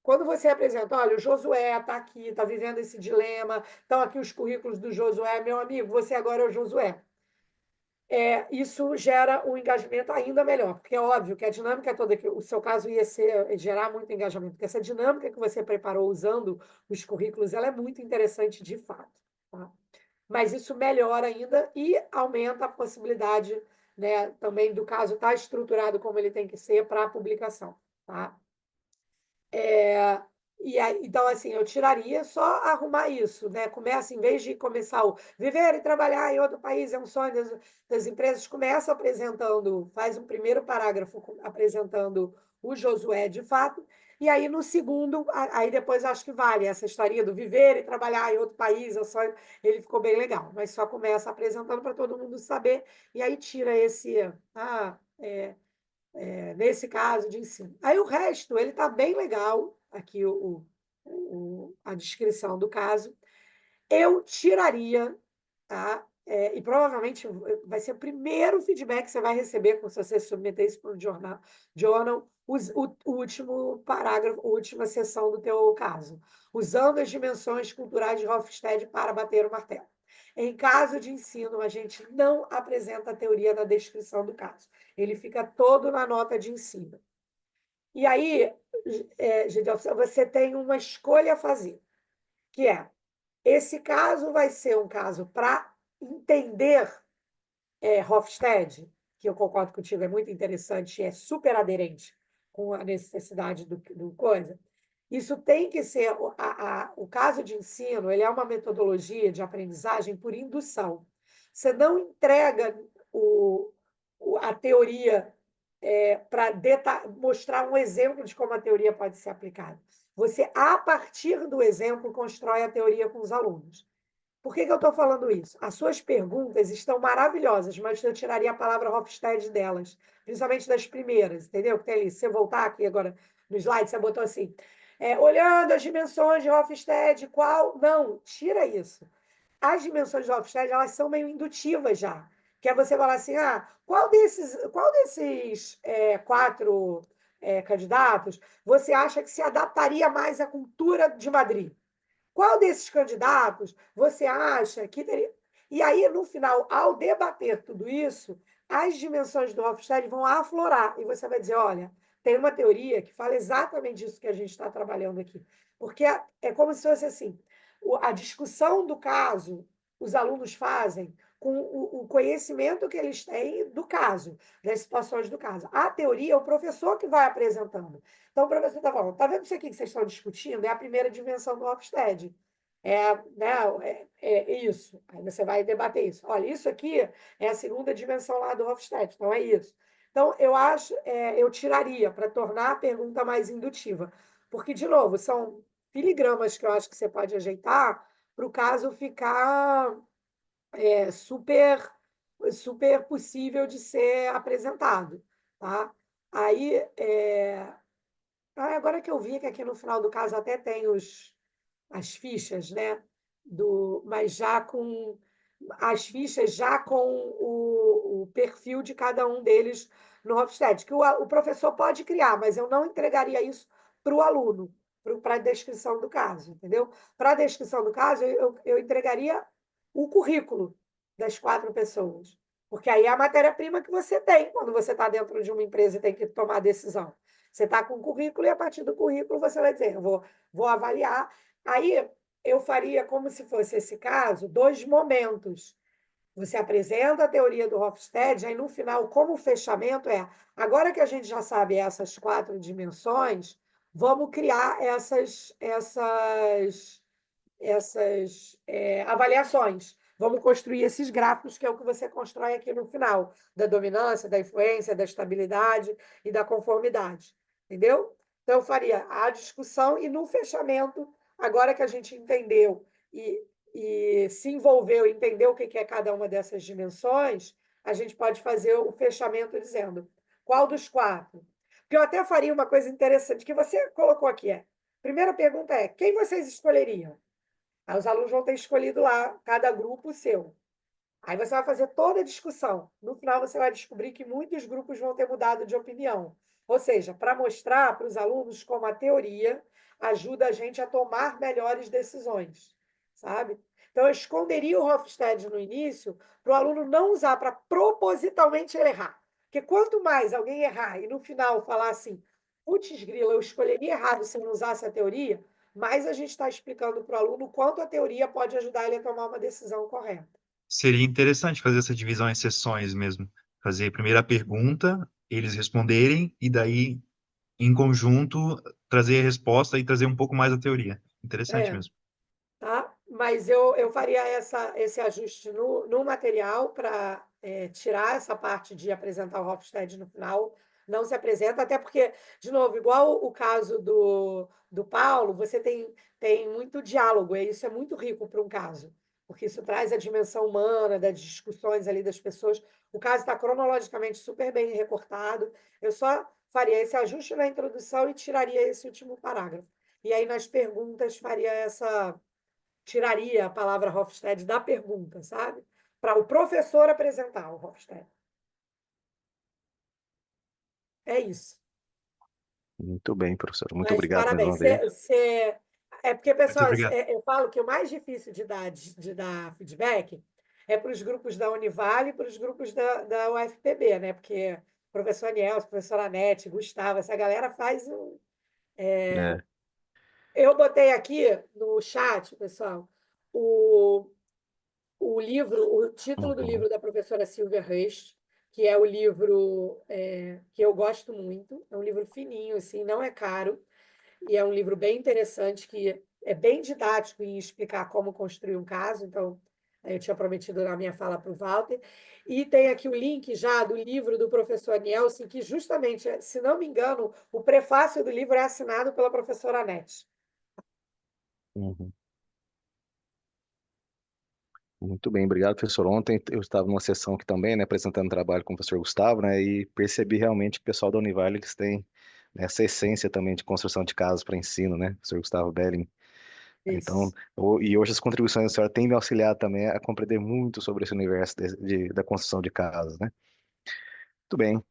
Quando você apresenta, olha, o Josué está aqui, está vivendo esse dilema, estão aqui os currículos do Josué, meu amigo, você agora é o Josué. Isso gera um engajamento ainda melhor, porque é óbvio que a dinâmica toda, que o seu caso ia gerar muito engajamento, porque essa dinâmica que você preparou usando os currículos, ela é muito interessante de fato. Tá? Mas isso melhora ainda e aumenta a possibilidade, né, também do caso estar estruturado como ele tem que ser para a publicação. Tá? Então, assim, eu tiraria só arrumar isso, né? Começa, em vez de começar o viver e trabalhar em outro país é um sonho das empresas, começa apresentando, faz um primeiro parágrafo apresentando o Josué de fato, e aí no segundo, aí depois acho que vale essa historinha do viver e trabalhar em outro país, é um sonho, ele ficou bem legal, mas só começa apresentando para todo mundo saber, e aí tira esse, nesse caso de ensino. Aí o resto, ele está bem legal, aqui a descrição do caso. Eu tiraria, tá? E provavelmente vai ser o primeiro feedback que você vai receber se você submeter isso para o journal, o último parágrafo, a última seção do teu caso. Usando as dimensões culturais de Hofstede para bater o martelo. Em caso de ensino, a gente não apresenta a teoria na descrição do caso. Ele fica todo na nota de ensino. E aí, Gideon, você tem uma escolha a fazer, que é, esse caso vai ser um caso para entender Hofstede, que eu concordo contigo, é muito interessante e é super aderente com a necessidade do coisa. Isso tem que ser o caso de ensino, ele é uma metodologia de aprendizagem por indução. Você não entrega a teoria para mostrar um exemplo de como a teoria pode ser aplicada. Você, a partir do exemplo, constrói a teoria com os alunos. Por que eu estou falando isso? As suas perguntas estão maravilhosas, mas eu tiraria a palavra Hofstede delas, principalmente das primeiras, entendeu? Que tem ali, se você voltar aqui agora no slide, você botou assim, olhando as dimensões de Hofstede, qual... Não, tira isso. As dimensões de Hofstede, elas são meio indutivas já. Que é você falar assim, qual desses 4 candidatos você acha que se adaptaria mais à cultura de Madrid? Qual desses candidatos você acha que teria... E aí, no final, ao debater tudo isso, as dimensões do Hofstede vão aflorar. E você vai dizer, olha, tem uma teoria que fala exatamente isso que a gente está trabalhando aqui. Porque é como se fosse assim, a discussão do caso, os alunos fazem com o conhecimento que eles têm do caso, das situações do caso. A teoria é o professor que vai apresentando. Então, o professor está falando, está vendo isso aqui que vocês estão discutindo? É a primeira dimensão do Hofstede. É isso. Aí você vai debater isso. Olha, isso aqui é a segunda dimensão lá do Hofstede. Então, é isso. Então, eu tiraria para tornar a pergunta mais indutiva. Porque, de novo, são filigramas que eu acho que você pode ajeitar para o caso ficar super, super possível de ser apresentado. Tá? Aí, agora que eu vi que aqui no final do caso até tem as fichas, né? Mas já com as fichas já com o perfil de cada um deles no Hofstede, que o professor pode criar, mas eu não entregaria isso para o aluno, para a descrição do caso, entendeu? Para a descrição do caso, eu entregaria o currículo das 4 pessoas, porque aí é a matéria-prima que você tem quando você está dentro de uma empresa e tem que tomar decisão. Você está com o currículo e a partir do currículo você vai dizer, eu vou avaliar. Aí eu faria como se fosse esse caso, 2 momentos. Você apresenta a teoria do Hofstede, aí no final, como fechamento, agora que a gente já sabe essas 4 dimensões, vamos criar essas avaliações. Vamos construir esses gráficos, que é o que você constrói aqui no final, da dominância, da influência, da estabilidade e da conformidade. Entendeu? Então, eu faria a discussão e no fechamento, agora que a gente entendeu e se envolveu, entendeu o que é cada uma dessas dimensões, a gente pode fazer o fechamento dizendo qual dos 4. Porque eu até faria uma coisa interessante que você colocou aqui. Primeira pergunta é, quem vocês escolheriam? Aí os alunos vão ter escolhido lá, cada grupo o seu. Aí você vai fazer toda a discussão. No final, você vai descobrir que muitos grupos vão ter mudado de opinião. Ou seja, para mostrar para os alunos como a teoria ajuda a gente a tomar melhores decisões, sabe? Então, eu esconderia o Hofstede no início para o aluno não usar para propositalmente ele errar. Porque quanto mais alguém errar e no final falar assim, putz, grila, eu escolheria errado se eu não usasse a teoria, mais a gente está explicando para o aluno o quanto a teoria pode ajudar ele a tomar uma decisão correta. Seria interessante fazer essa divisão em sessões mesmo. Fazer primeiro a pergunta, eles responderem, e daí, em conjunto, trazer a resposta e trazer um pouco mais a teoria. Interessante É. mesmo. Tá? Mas eu faria esse ajuste no material para tirar essa parte de apresentar o Hofstede no final. Não se apresenta, até porque, de novo, igual o caso do Paulo, você tem muito diálogo, e isso é muito rico para um caso, porque isso traz a dimensão humana, das discussões ali das pessoas. O caso está cronologicamente super bem recortado. Eu só faria esse ajuste na introdução e tiraria esse último parágrafo. E aí, nas perguntas, faria tiraria a palavra Hofstede da pergunta, sabe? Para o professor apresentar o Hofstede. É isso. Muito bem, professor. Muito Mas obrigado mais uma parabéns. vez. É porque, Muito pessoal, obrigado. eu falo que o mais difícil de dar feedback é para os grupos da Univale e para os grupos da UFPB, né? Porque o professor Anielson, professora Anete, Gustavo, essa galera faz um. É, Eu botei aqui no chat, pessoal, o o título do Uhum. livro da professora Silvia Reis, que é o livro que eu gosto muito. É um livro fininho, assim, não é caro, e é um livro bem interessante, que é bem didático em explicar como construir um caso. Então, eu tinha prometido na minha fala para o Walter. E tem aqui o link já do livro do professor Nielsen, que justamente, se não me engano, o prefácio do livro é assinado pela professora Anete. Uhum. Muito bem, obrigado, professor. Ontem eu estava numa sessão aqui também, né, apresentando trabalho com o professor Gustavo, né, e percebi realmente que o pessoal da Univale, eles têm, né, essa essência também de construção de casas para ensino, né, professor Gustavo Belling. Então, Isso. e hoje as contribuições da senhora têm me auxiliado também a compreender muito sobre esse universo da construção de casas, né. Muito bem.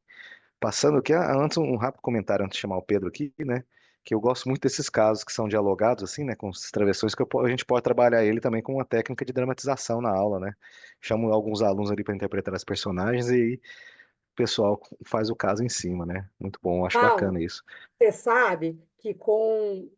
Passando aqui, antes um rápido comentário antes de chamar o Pedro aqui, né? Que eu gosto muito desses casos que são dialogados, assim, né? Com essas travessões, que a gente pode trabalhar ele também com uma técnica de dramatização na aula, né? Chamo alguns alunos ali para interpretar as personagens e o pessoal faz o caso em cima, né? Muito bom, acho Paulo, bacana isso. você sabe que com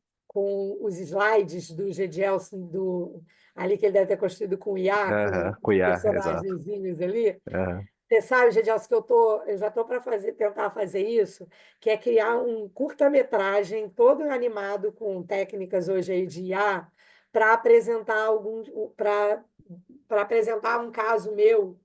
os slides do Gedielson, ali que ele deve ter construído com o IA, com Aham, os cuiar, exato. personagenzinhos ali, Aham. você sabe, Gedielson, que eu já estou para tentar fazer isso, que é criar um curta-metragem todo animado com técnicas hoje aí de IA para apresentar para apresentar um caso meu,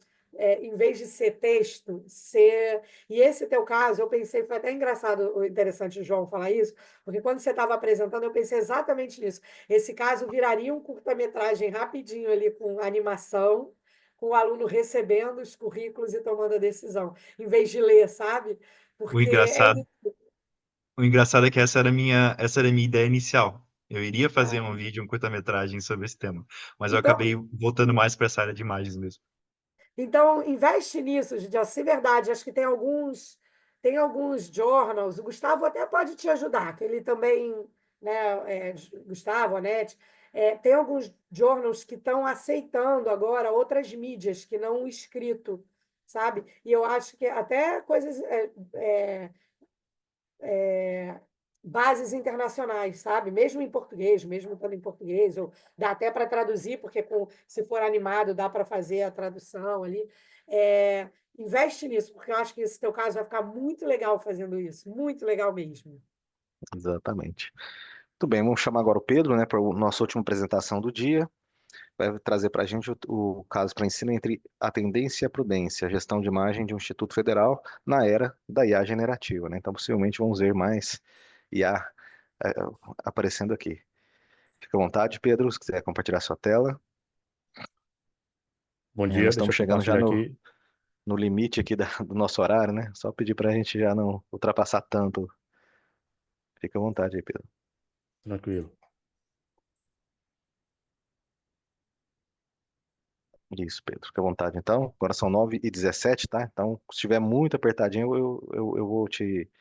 em vez de ser texto, ser. E esse teu caso, eu pensei, foi até engraçado, interessante o João falar isso, porque quando você estava apresentando, eu pensei exatamente nisso. Esse caso viraria um curta-metragem rapidinho ali com animação, com o aluno recebendo os currículos e tomando a decisão, em vez de ler, sabe? O Porque engraçado, o engraçado é que essa era a minha ideia inicial. Eu iria fazer um vídeo, um curta-metragem sobre esse tema, mas eu então, acabei voltando mais para essa área de imagens mesmo. Então, investe nisso, Gideon. Se verdade, acho que tem alguns journals. O Gustavo até pode te ajudar, que ele também, né, Gustavo, Anete, tem alguns journals que estão aceitando agora outras mídias que não o escrito, sabe? E eu acho que até coisas bases internacionais, sabe? Mesmo em português, mesmo estando em português, ou dá até para traduzir, porque se for animado, dá para fazer a tradução ali. Investe nisso, porque eu acho que esse teu caso vai ficar muito legal fazendo isso, muito legal mesmo. Exatamente. Muito bem, vamos chamar agora o Pedro, né, para a nossa última apresentação do dia. Vai trazer para a gente o caso para ensino entre a tendência e a prudência, a gestão de imagem de um Instituto Federal na era da IA generativa, né? Então, possivelmente vamos ver mais IA eh, aparecendo aqui. Fica à vontade, Pedro, se quiser compartilhar sua tela. Bom Nós dia, deixa estamos eu chegando já compartilhar aqui. no limite aqui do nosso horário, né? Só pedir para a gente já não ultrapassar tanto. Fica à vontade aí, Pedro. Tranquilo. Isso, Pedro, fica à vontade. Então, agora são 9h17, tá? Então, se estiver muito apertadinho, eu vou te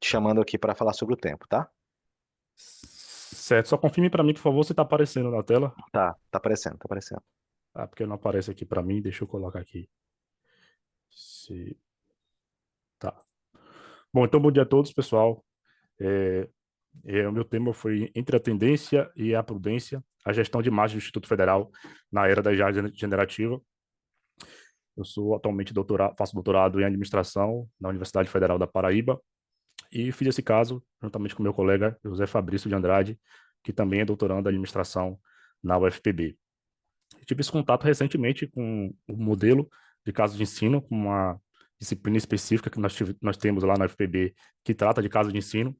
chamando aqui para falar sobre o tempo, tá? Certo, só confirme para mim, por favor, se está aparecendo na tela. Tá aparecendo, tá aparecendo. Ah, porque não aparece aqui para mim, deixa eu colocar aqui. Se... Tá. Bom, então bom dia a todos, pessoal. É, o meu tema foi Entre a Tendência e a Prudência, a gestão de imagem do Instituto Federal na era da IA generativa. Eu sou atualmente faço doutorado em administração na Universidade Federal da Paraíba e fiz esse caso juntamente com meu colega José Fabrício de Andrade, que também é doutorando em administração na UFPB. Eu tive esse contato recentemente com o modelo de caso de ensino, com uma disciplina específica que nós temos lá na UFPB, que trata de caso de ensino,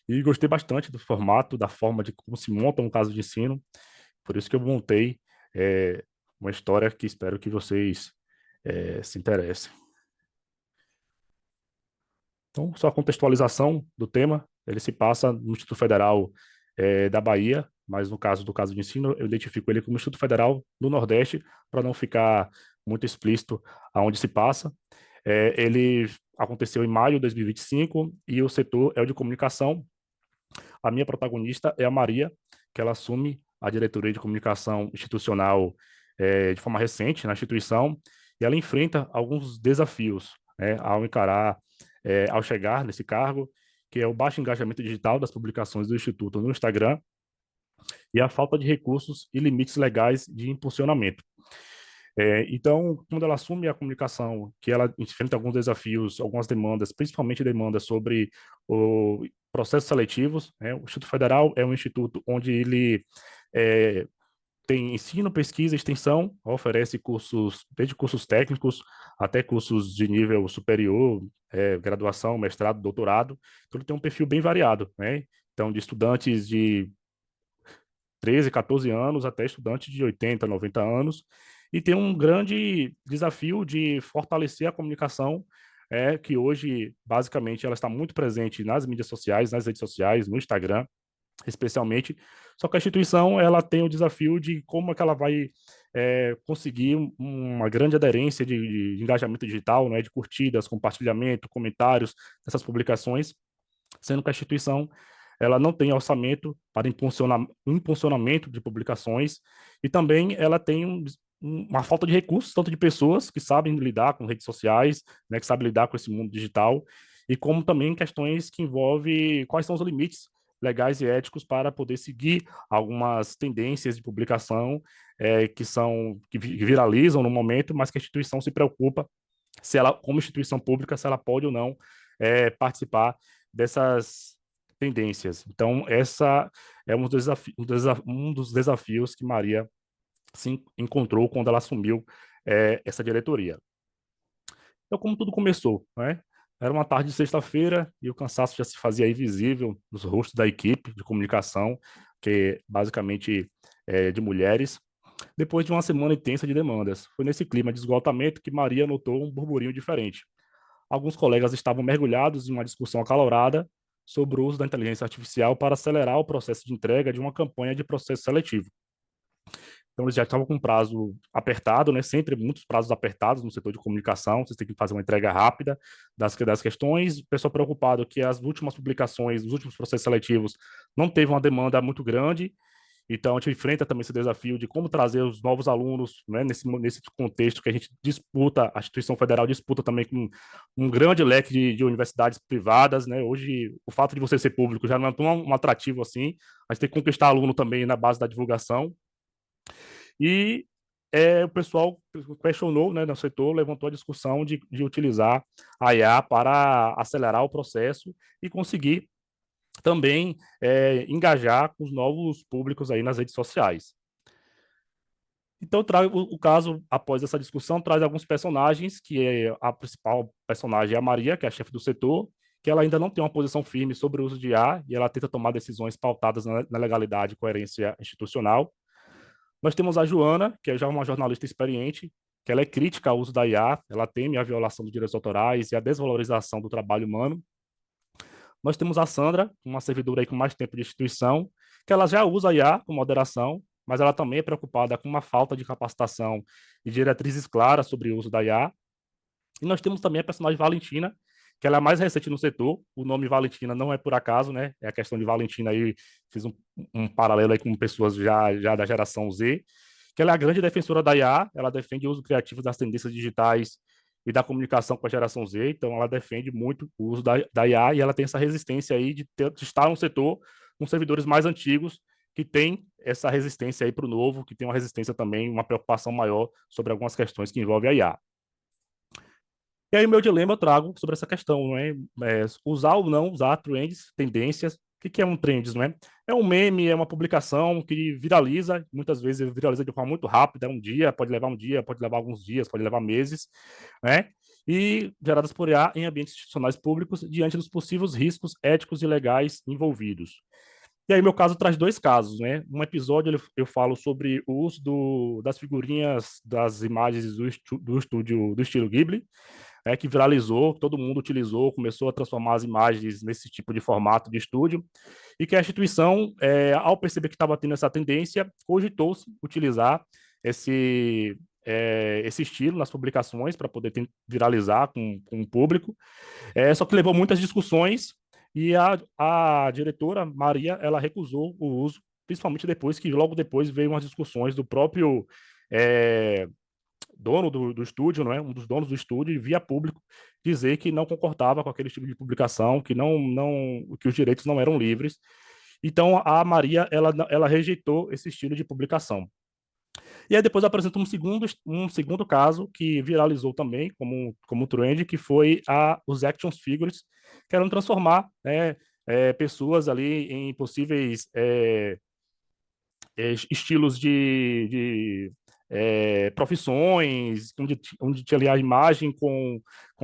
e gostei bastante do formato, da forma de como se monta um caso de ensino, por isso que eu montei uma história que espero que vocês se interessem. Então, só a contextualização do tema, ele se passa no Instituto Federal da Bahia, mas no caso do caso de ensino, eu identifico ele como Instituto Federal do Nordeste, para não ficar muito explícito aonde se passa. Ele aconteceu em maio de 2025 e o setor é o de comunicação. A minha protagonista é a Maria, que ela assume a diretoria de comunicação institucional de forma recente na instituição, e ela enfrenta alguns desafios, né, ao chegar nesse cargo, que é o baixo engajamento digital das publicações do Instituto no Instagram e a falta de recursos e limites legais de impulsionamento. Então, quando ela assume a comunicação, que ela enfrenta alguns desafios, algumas demandas, principalmente demandas sobre o processos seletivos, né? O Instituto Federal é um instituto onde ele é, tem ensino, pesquisa, extensão, oferece cursos, desde cursos técnicos até cursos de nível superior, graduação, mestrado, doutorado. Então, ele tem um perfil bem variado, né? Então, de estudantes de 13, 14 anos até estudantes de 80, 90 anos, e tem um grande desafio de fortalecer a comunicação, que hoje, basicamente, ela está muito presente nas mídias sociais, nas redes sociais, no Instagram, especialmente. Só que a instituição ela tem o desafio de como é que ela vai conseguir uma grande aderência de engajamento digital, né, de curtidas, compartilhamento, comentários dessas publicações, sendo que a instituição ela não tem orçamento para impulsionamento de publicações e também ela tem uma falta de recursos, tanto de pessoas que sabem lidar com redes sociais, né, que sabem lidar com esse mundo digital, e como também questões que envolvem quais são os limites legais e éticos para poder seguir algumas tendências de publicação que viralizam no momento, mas que a instituição se preocupa se ela, como instituição pública, se ela pode ou não participar dessas tendências. Então, essa é um dos desafios que Maria se encontrou quando ela assumiu essa diretoria. Então, como tudo começou, né? Era uma tarde de sexta-feira e o cansaço já se fazia aí visível nos rostos da equipe de comunicação, que basicamente é de mulheres, depois de uma semana intensa de demandas. Foi nesse clima de esgotamento que Maria notou um burburinho diferente. Alguns colegas estavam mergulhados em uma discussão acalorada sobre o uso da inteligência artificial para acelerar o processo de entrega de uma campanha de processo seletivo. Então, eles já estavam com um prazo apertado, né? Sempre muitos prazos apertados no setor de comunicação, vocês têm que fazer uma entrega rápida das questões. O pessoal preocupado que as últimas publicações, os últimos processos seletivos não teve uma demanda muito grande. Então, a gente enfrenta também esse desafio de como trazer os novos alunos, né, nesse contexto que a gente disputa, a instituição federal disputa também com um grande leque de universidades privadas. Né? Hoje, o fato de você ser público já não é tão um atrativo assim, a gente tem que conquistar aluno também na base da divulgação. E o pessoal questionou, né, no setor, levantou a discussão de utilizar a IA para acelerar o processo e conseguir também engajar com os novos públicos aí nas redes sociais. Então, o caso, após essa discussão, traz alguns personagens, que a principal personagem é a Maria, que é a chefe do setor, que ela ainda não tem uma posição firme sobre o uso de IA, e ela tenta tomar decisões pautadas na legalidade e coerência institucional. Nós temos a Joana, que é já uma jornalista experiente, que ela é crítica ao uso da IA, ela teme a violação dos direitos autorais e a desvalorização do trabalho humano. Nós temos a Sandra, uma servidora aí com mais tempo de instituição, que ela já usa a IA com moderação, mas ela também é preocupada com uma falta de capacitação e diretrizes claras sobre o uso da IA. E nós temos também a personagem Valentina, que ela é a mais recente no setor. O nome Valentina não é por acaso, né? É a questão de Valentina aí, fiz um paralelo aí com pessoas já da geração Z, que ela é a grande defensora da IA, ela defende o uso criativo das tendências digitais e da comunicação com a geração Z, então ela defende muito o uso da IA e ela tem essa resistência aí de estar no setor com servidores mais antigos que tem essa resistência aí para o novo, que tem uma resistência também, uma preocupação maior sobre algumas questões que envolvem a IA. E aí o meu dilema eu trago sobre essa questão, não é? Usar ou não usar trends, tendências. O que é um trends, não é? É um meme, é uma publicação que viraliza, muitas vezes viraliza de forma muito rápida, um dia, pode levar alguns dias, pode levar meses, né? E geradas por IA em ambientes institucionais públicos diante dos possíveis riscos éticos e legais envolvidos. E aí, meu caso traz dois casos, né? Um episódio eu falo sobre o uso das figurinhas, das imagens do estúdio do estilo Ghibli, que viralizou, todo mundo utilizou, começou a transformar as imagens nesse tipo de formato de estúdio, e que a instituição, ao perceber que estava tendo essa tendência, cogitou-se utilizar esse estilo nas publicações para poder viralizar com o público, só que levou muitas discussões e a diretora, Maria, ela recusou o uso, principalmente logo depois veio umas discussões do próprio dono do estúdio, não é? Um dos donos do estúdio, via público, dizer que não concordava com aquele tipo de publicação, que os direitos não eram livres. Então, a Maria, ela rejeitou esse estilo de publicação. E aí depois apresenta um segundo caso que viralizou também como trend, que foi os action figures, que eram transformar, né, pessoas ali em possíveis estilos de profissões, onde tinha ali a imagem com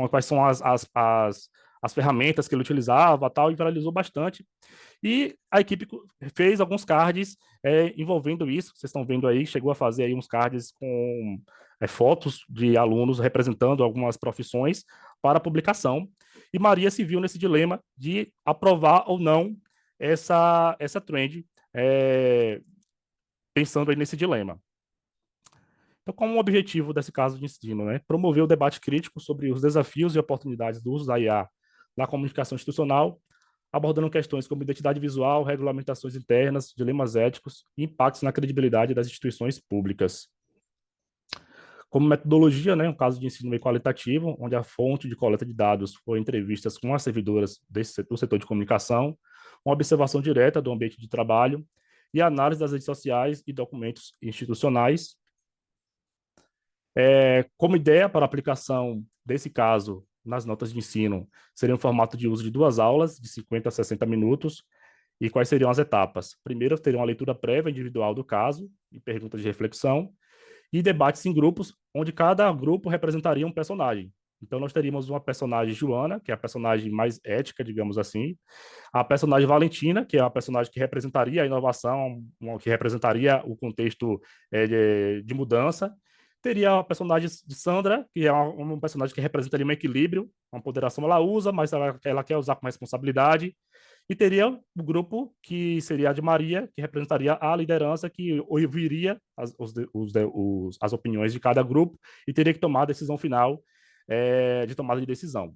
quais são as ferramentas que ele utilizava, tal, e viralizou bastante. E a equipe fez alguns cards envolvendo isso. Vocês estão vendo aí, chegou a fazer aí uns cards com fotos de alunos representando algumas profissões para publicação. E Maria se viu nesse dilema de aprovar ou não essa trend, pensando aí nesse dilema. Então, como o objetivo desse caso de ensino, né? Promover o debate crítico sobre os desafios e oportunidades do uso da IA na comunicação institucional, abordando questões como identidade visual, regulamentações internas, dilemas éticos e impactos na credibilidade das instituições públicas. Como metodologia, né, um caso de ensino meio qualitativo, onde a fonte de coleta de dados foi entrevistas com as servidoras do setor de comunicação, uma observação direta do ambiente de trabalho e análise das redes sociais e documentos institucionais. Como ideia para a aplicação desse caso nas notas de ensino, seria um formato de uso de 2 aulas, de 50 a 60 minutos. E quais seriam as etapas? Primeiro, teria uma leitura prévia individual do caso e perguntas de reflexão, e debates em grupos, onde cada grupo representaria um personagem. Então, nós teríamos uma personagem Joana, que é a personagem mais ética, digamos assim, a personagem Valentina, que é a personagem que representaria a inovação, que representaria o contexto de mudança. Teria a personagem de Sandra, que é uma personagem que representaria um equilíbrio, uma ponderação ela usa, mas ela quer usar com responsabilidade. E teria o grupo que seria a de Maria, que representaria a liderança, que ouviria as opiniões de cada grupo e teria que tomar a decisão final de tomada de decisão.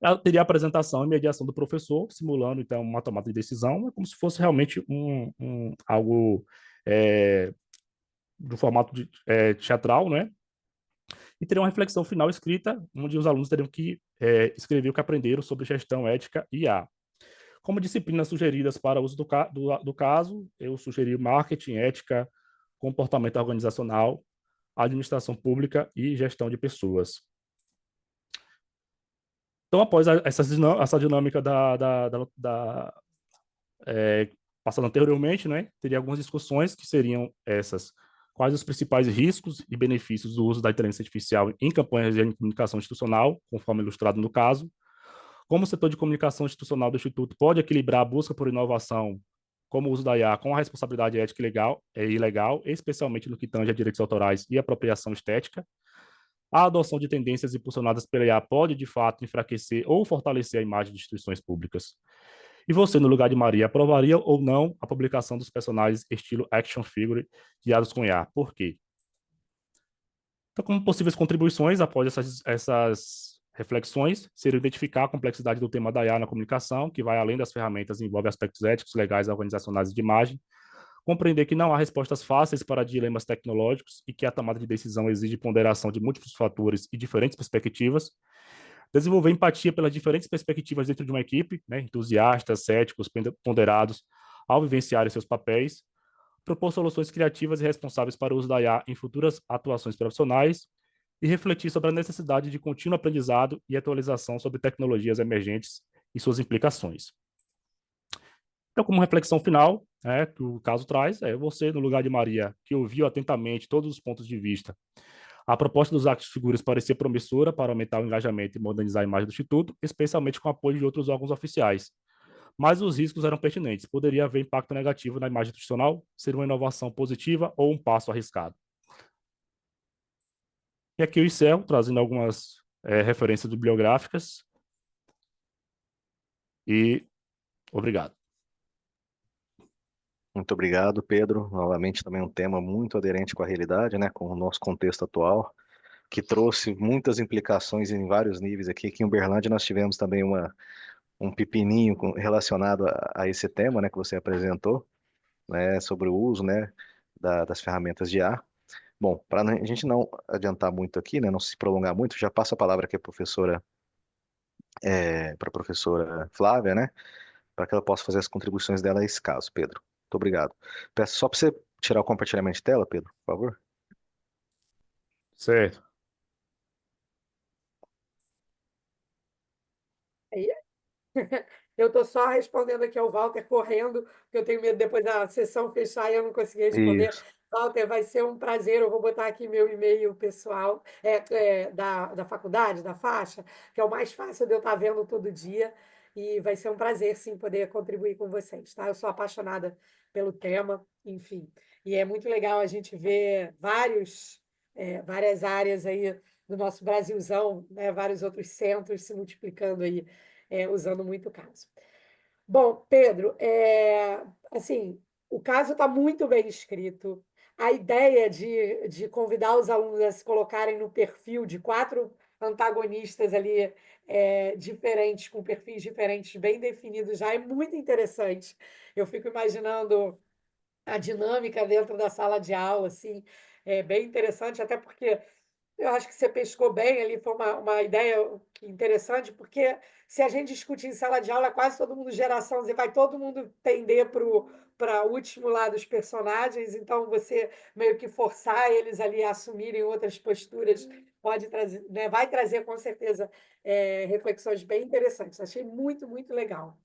Ela teria a apresentação e mediação do professor, simulando, então, uma tomada de decisão, como se fosse realmente algo do formato teatral, né? E teria uma reflexão final escrita, onde os alunos teriam que escrever o que aprenderam sobre gestão, ética e IA. Como disciplinas sugeridas para o uso do caso, eu sugeri marketing, ética, comportamento organizacional, administração pública e gestão de pessoas. Então, após essa dinâmica passando anteriormente, né, teria algumas discussões que seriam essas. Quais os principais riscos e benefícios do uso da inteligência artificial em campanhas de comunicação institucional, conforme ilustrado no caso. Como o setor de comunicação institucional do Instituto pode equilibrar a busca por inovação, como o uso da IA, com a responsabilidade ética e legal, especialmente no que tange a direitos autorais e apropriação estética. A adoção de tendências impulsionadas pela IA pode, de fato, enfraquecer ou fortalecer a imagem de instituições públicas. E você, no lugar de Maria, aprovaria ou não a publicação dos personagens estilo action figure guiados com IA? Por quê? Então, como possíveis contribuições após essas reflexões, seria identificar a complexidade do tema da IA na comunicação, que vai além das ferramentas e envolve aspectos éticos, legais, organizacionais e de imagem, compreender que não há respostas fáceis para dilemas tecnológicos e que a tomada de decisão exige ponderação de múltiplos fatores e diferentes perspectivas, desenvolver empatia pelas diferentes perspectivas dentro de uma equipe, né, entusiastas, céticos, ponderados, ao vivenciarem seus papéis, propor soluções criativas e responsáveis para o uso da IA em futuras atuações profissionais e refletir sobre a necessidade de contínuo aprendizado e atualização sobre tecnologias emergentes e suas implicações. Então, como reflexão final, que o caso traz, você, no lugar de Maria, que ouviu atentamente todos os pontos de vista, a proposta dos Action Figures parecia promissora para aumentar o engajamento e modernizar a imagem do Instituto, especialmente com o apoio de outros órgãos oficiais. Mas os riscos eram pertinentes. Poderia haver impacto negativo na imagem institucional, ser uma inovação positiva ou um passo arriscado. E aqui eu encerro, trazendo algumas referências bibliográficas. E obrigado. Muito obrigado, Pedro. Novamente, também um tema muito aderente com a realidade, né, com o nosso contexto atual, que trouxe muitas implicações em vários níveis aqui. Aqui em Uberlândia nós tivemos também um pepininho relacionado a esse tema, né, que você apresentou, né, sobre o uso, né, das ferramentas de IA. Bom, para a gente não adiantar muito aqui, né, não se prolongar muito, já passo a palavra aqui para a professora Flávia, né, para que ela possa fazer as contribuições dela a esse caso, Pedro. Muito obrigado. Peço só para você tirar o compartilhamento de tela, Pedro, por favor? Certo. Eu estou só respondendo aqui ao Walter, correndo, porque eu tenho medo depois da sessão fechar e eu não conseguir responder. Isso. Walter, vai ser um prazer. Eu vou botar aqui meu e-mail pessoal, da faculdade, da faixa, que é o mais fácil de eu estar vendo todo dia. E vai ser um prazer, sim, poder contribuir com vocês, tá? Eu sou apaixonada pelo tema, enfim. E é muito legal a gente ver várias áreas aí do nosso Brasilzão, né? Vários outros centros se multiplicando aí, usando muito o caso. Bom, Pedro, assim, o caso está muito bem escrito. A ideia de convidar os alunos a se colocarem no perfil de 4 antagonistas ali, diferentes, com perfis diferentes, bem definidos, já é muito interessante. Eu fico imaginando a dinâmica dentro da sala de aula, assim, é bem interessante, até porque eu acho que você pescou bem ali, foi uma ideia interessante, porque se a gente discutir em sala de aula, quase todo mundo geração Z, vai todo mundo tender para o último lado dos personagens, então você meio que forçar eles ali a assumirem outras posturas pode trazer, né, vai trazer com certeza reflexões bem interessantes. Achei muito, muito legal.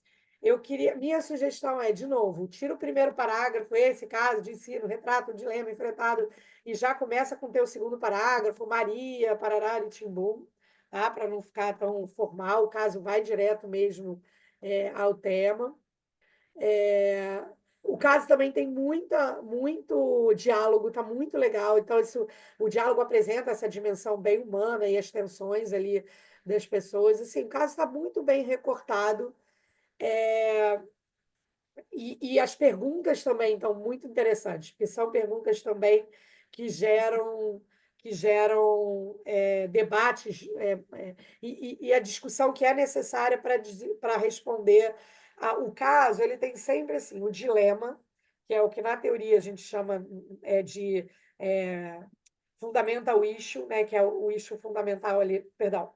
Minha sugestão é, de novo, tira o primeiro parágrafo, esse caso de ensino, retrata o dilema enfrentado e já começa com o teu segundo parágrafo, Maria, Parará e Timbum, tá? Para não ficar tão formal, o caso vai direto mesmo ao tema. O caso também tem muito diálogo, está muito legal. Então, o diálogo apresenta essa dimensão bem humana e as tensões ali das pessoas. Assim, o caso está muito bem recortado. E as perguntas também estão muito interessantes, porque são perguntas também que geram debates e a discussão que é necessária para responder. O caso ele tem sempre assim, o dilema, que é o que na teoria a gente chama de fundamental issue, né, que é o issue fundamental ali, perdão,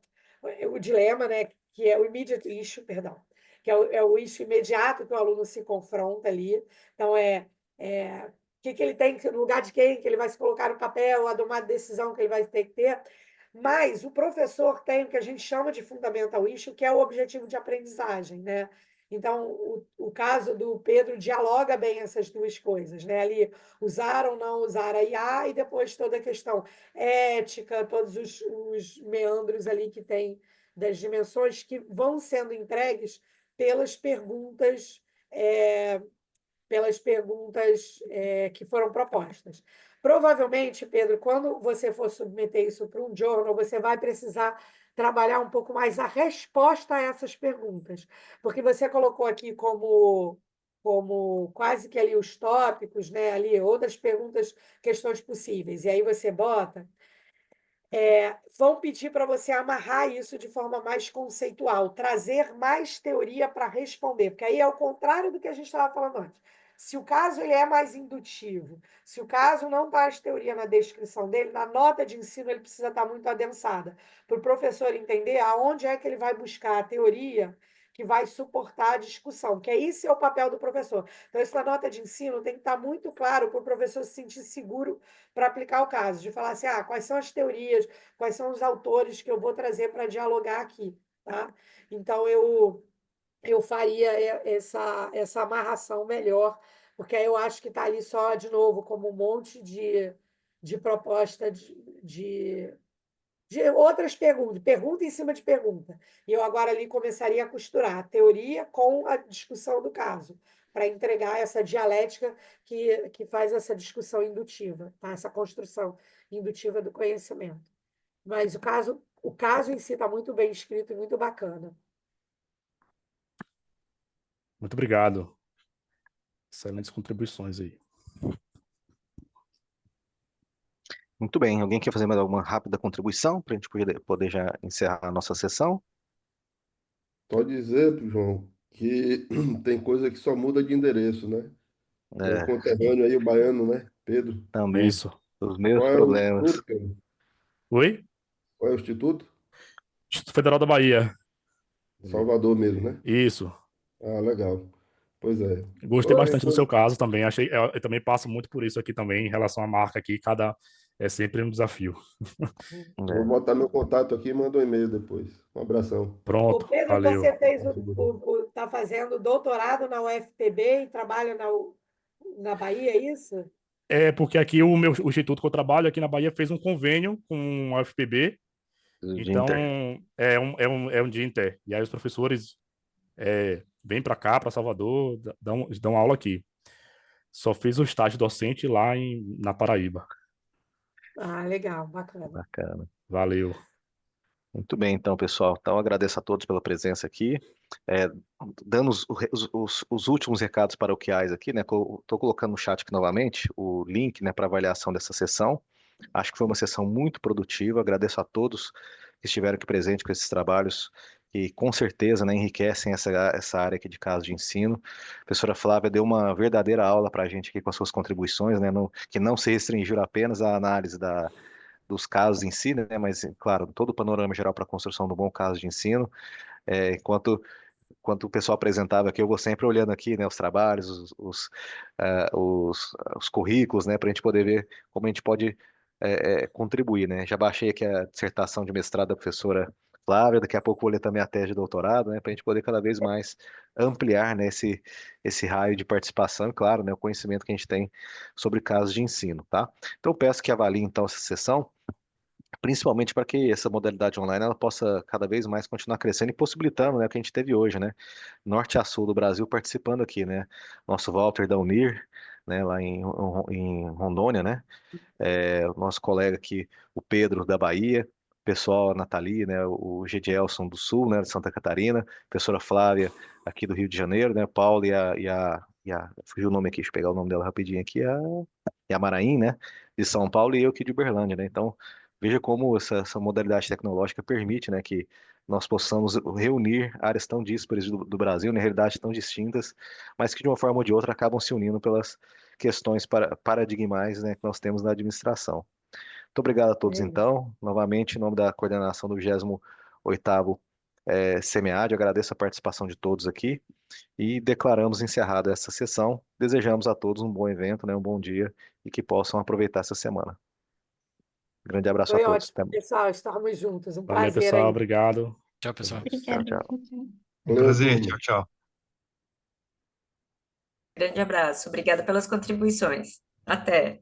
o dilema, né, que é o immediate issue, perdão, que é o issue imediato que o aluno se confronta ali. Então, o que ele tem, no lugar de quem que ele vai se colocar no papel, a tomada de decisão que ele vai ter que ter. Mas o professor tem o que a gente chama de fundamental issue, que é o objetivo de aprendizagem, né? Então, o caso do Pedro dialoga bem essas duas coisas, né? Ali, usar ou não usar a IA, e depois toda a questão ética, todos os meandros ali que tem das dimensões que vão sendo entregues pelas perguntas, é, que foram propostas. Provavelmente, Pedro, quando você for submeter isso para um journal, você vai precisar trabalhar um pouco mais a resposta a essas perguntas, porque você colocou aqui como quase que ali os tópicos, né, ali outras perguntas, questões possíveis, e aí você bota vão pedir para você amarrar isso de forma mais conceitual, trazer mais teoria para responder, porque aí é o contrário do que a gente estava falando antes. Se o caso ele é mais indutivo, se o caso não traz teoria na descrição dele, na nota de ensino ele precisa estar muito adensada, para o professor entender aonde é que ele vai buscar a teoria que vai suportar a discussão, que esse é o papel do professor. Então, isso na nota de ensino tem que estar muito claro para o professor se sentir seguro para aplicar o caso, de falar assim, quais são as teorias, quais são os autores que eu vou trazer para dialogar aqui, tá? Então, eu faria essa amarração melhor, porque aí eu acho que está ali só, de novo, como um monte de proposta de outras perguntas, pergunta em cima de pergunta. E eu agora ali começaria a costurar a teoria com a discussão do caso, para entregar essa dialética que faz essa discussão indutiva, tá? Essa construção indutiva do conhecimento. Mas o caso em si está muito bem escrito e muito bacana. Muito obrigado. Excelentes contribuições aí. Muito bem. Alguém quer fazer mais alguma rápida contribuição para a gente poder já encerrar a nossa sessão? Pode dizer, João, que tem coisa que só muda de endereço, né? Meu É, conterrâneo aí, o baiano, né? Pedro. também. Isso. Os meus Qual é o problemas. instituto, cara? Oi? Qual é o instituto? Instituto Federal da Bahia. Salvador mesmo, né? Isso. Ah, legal. Pois é. Gostei Oi, bastante do seu caso também. Eu também passo muito por isso aqui também, em relação à marca aqui, é sempre um desafio. vou É. botar meu contato aqui e mando um e-mail depois. Um abração. Ô, Pronto, Pedro, valeu. você fez tá fazendo doutorado na UFPB e trabalha na Bahia, é isso? É porque aqui o instituto que eu trabalho aqui na Bahia fez um convênio com a UFPB, De então Inter. é um dia inter. E aí os professores vêm para cá, para Salvador, dão aula aqui. Só fiz o estágio docente lá na Paraíba. Ah, legal, bacana. Bacana. Valeu. Muito bem, então, pessoal. Então, agradeço a todos pela presença aqui. É, dando os últimos recados paroquiais aqui, né? Estou colocando no chat aqui novamente o link, né, para avaliação dessa sessão. Acho que foi uma sessão muito produtiva. Agradeço a todos que estiveram aqui presentes com esses trabalhos que, com certeza, né, enriquecem essa área aqui de casos de ensino. A professora Flávia deu uma verdadeira aula para a gente aqui com as suas contribuições, né, que não se restringiram apenas à análise dos casos em si, né, mas, claro, todo o panorama geral para a construção do bom caso de ensino. Enquanto o pessoal apresentava aqui, eu vou sempre olhando aqui, né, os trabalhos, os currículos, né, para a gente poder ver como a gente pode contribuir, né. Já baixei aqui a dissertação de mestrado da professora Flávia, daqui a pouco vou ler também a tese de doutorado, né, para a gente poder cada vez mais ampliar, né, esse raio de participação e, claro, né, o conhecimento que a gente tem sobre casos de ensino, tá? Então, eu peço que avalie, então, essa sessão, principalmente para que essa modalidade online ela possa cada vez mais continuar crescendo e possibilitando, né, o que a gente teve hoje, né, norte a sul do Brasil participando aqui, né, nosso Walter da Unir, né, lá em Rondônia, né, o nosso colega aqui, o Pedro da Bahia, o pessoal, a Nathalie, né, o Gedielson do Sul, né, de Santa Catarina, a professora Flávia aqui do Rio de Janeiro, né, o Paulo fugiu o nome aqui, deixa eu pegar o nome dela rapidinho aqui, a Maraim, né, de São Paulo e eu aqui de Uberlândia, né, então veja como essa modalidade tecnológica permite, né, que nós possamos reunir áreas tão díspares do Brasil, né, realidades tão distintas, mas que de uma forma ou de outra acabam se unindo pelas questões paradigmais, né, que nós temos na administração. Muito obrigado a todos, É isso. então. Novamente, em nome da coordenação do 28º SEMEAD, agradeço a participação de todos aqui e declaramos encerrada essa sessão. Desejamos a todos um bom evento, né, um bom dia e que possam aproveitar essa semana. Grande abraço a Foi todos. ótimo, pessoal, estarmos juntos. Um Valeu, prazer pessoal. aí. Obrigado. Tchau, Até pessoal. mais. Tchau, Obrigada. tchau. Um Valeu, prazer. turma. Tchau, tchau. Grande abraço. Obrigada pelas contribuições. Até.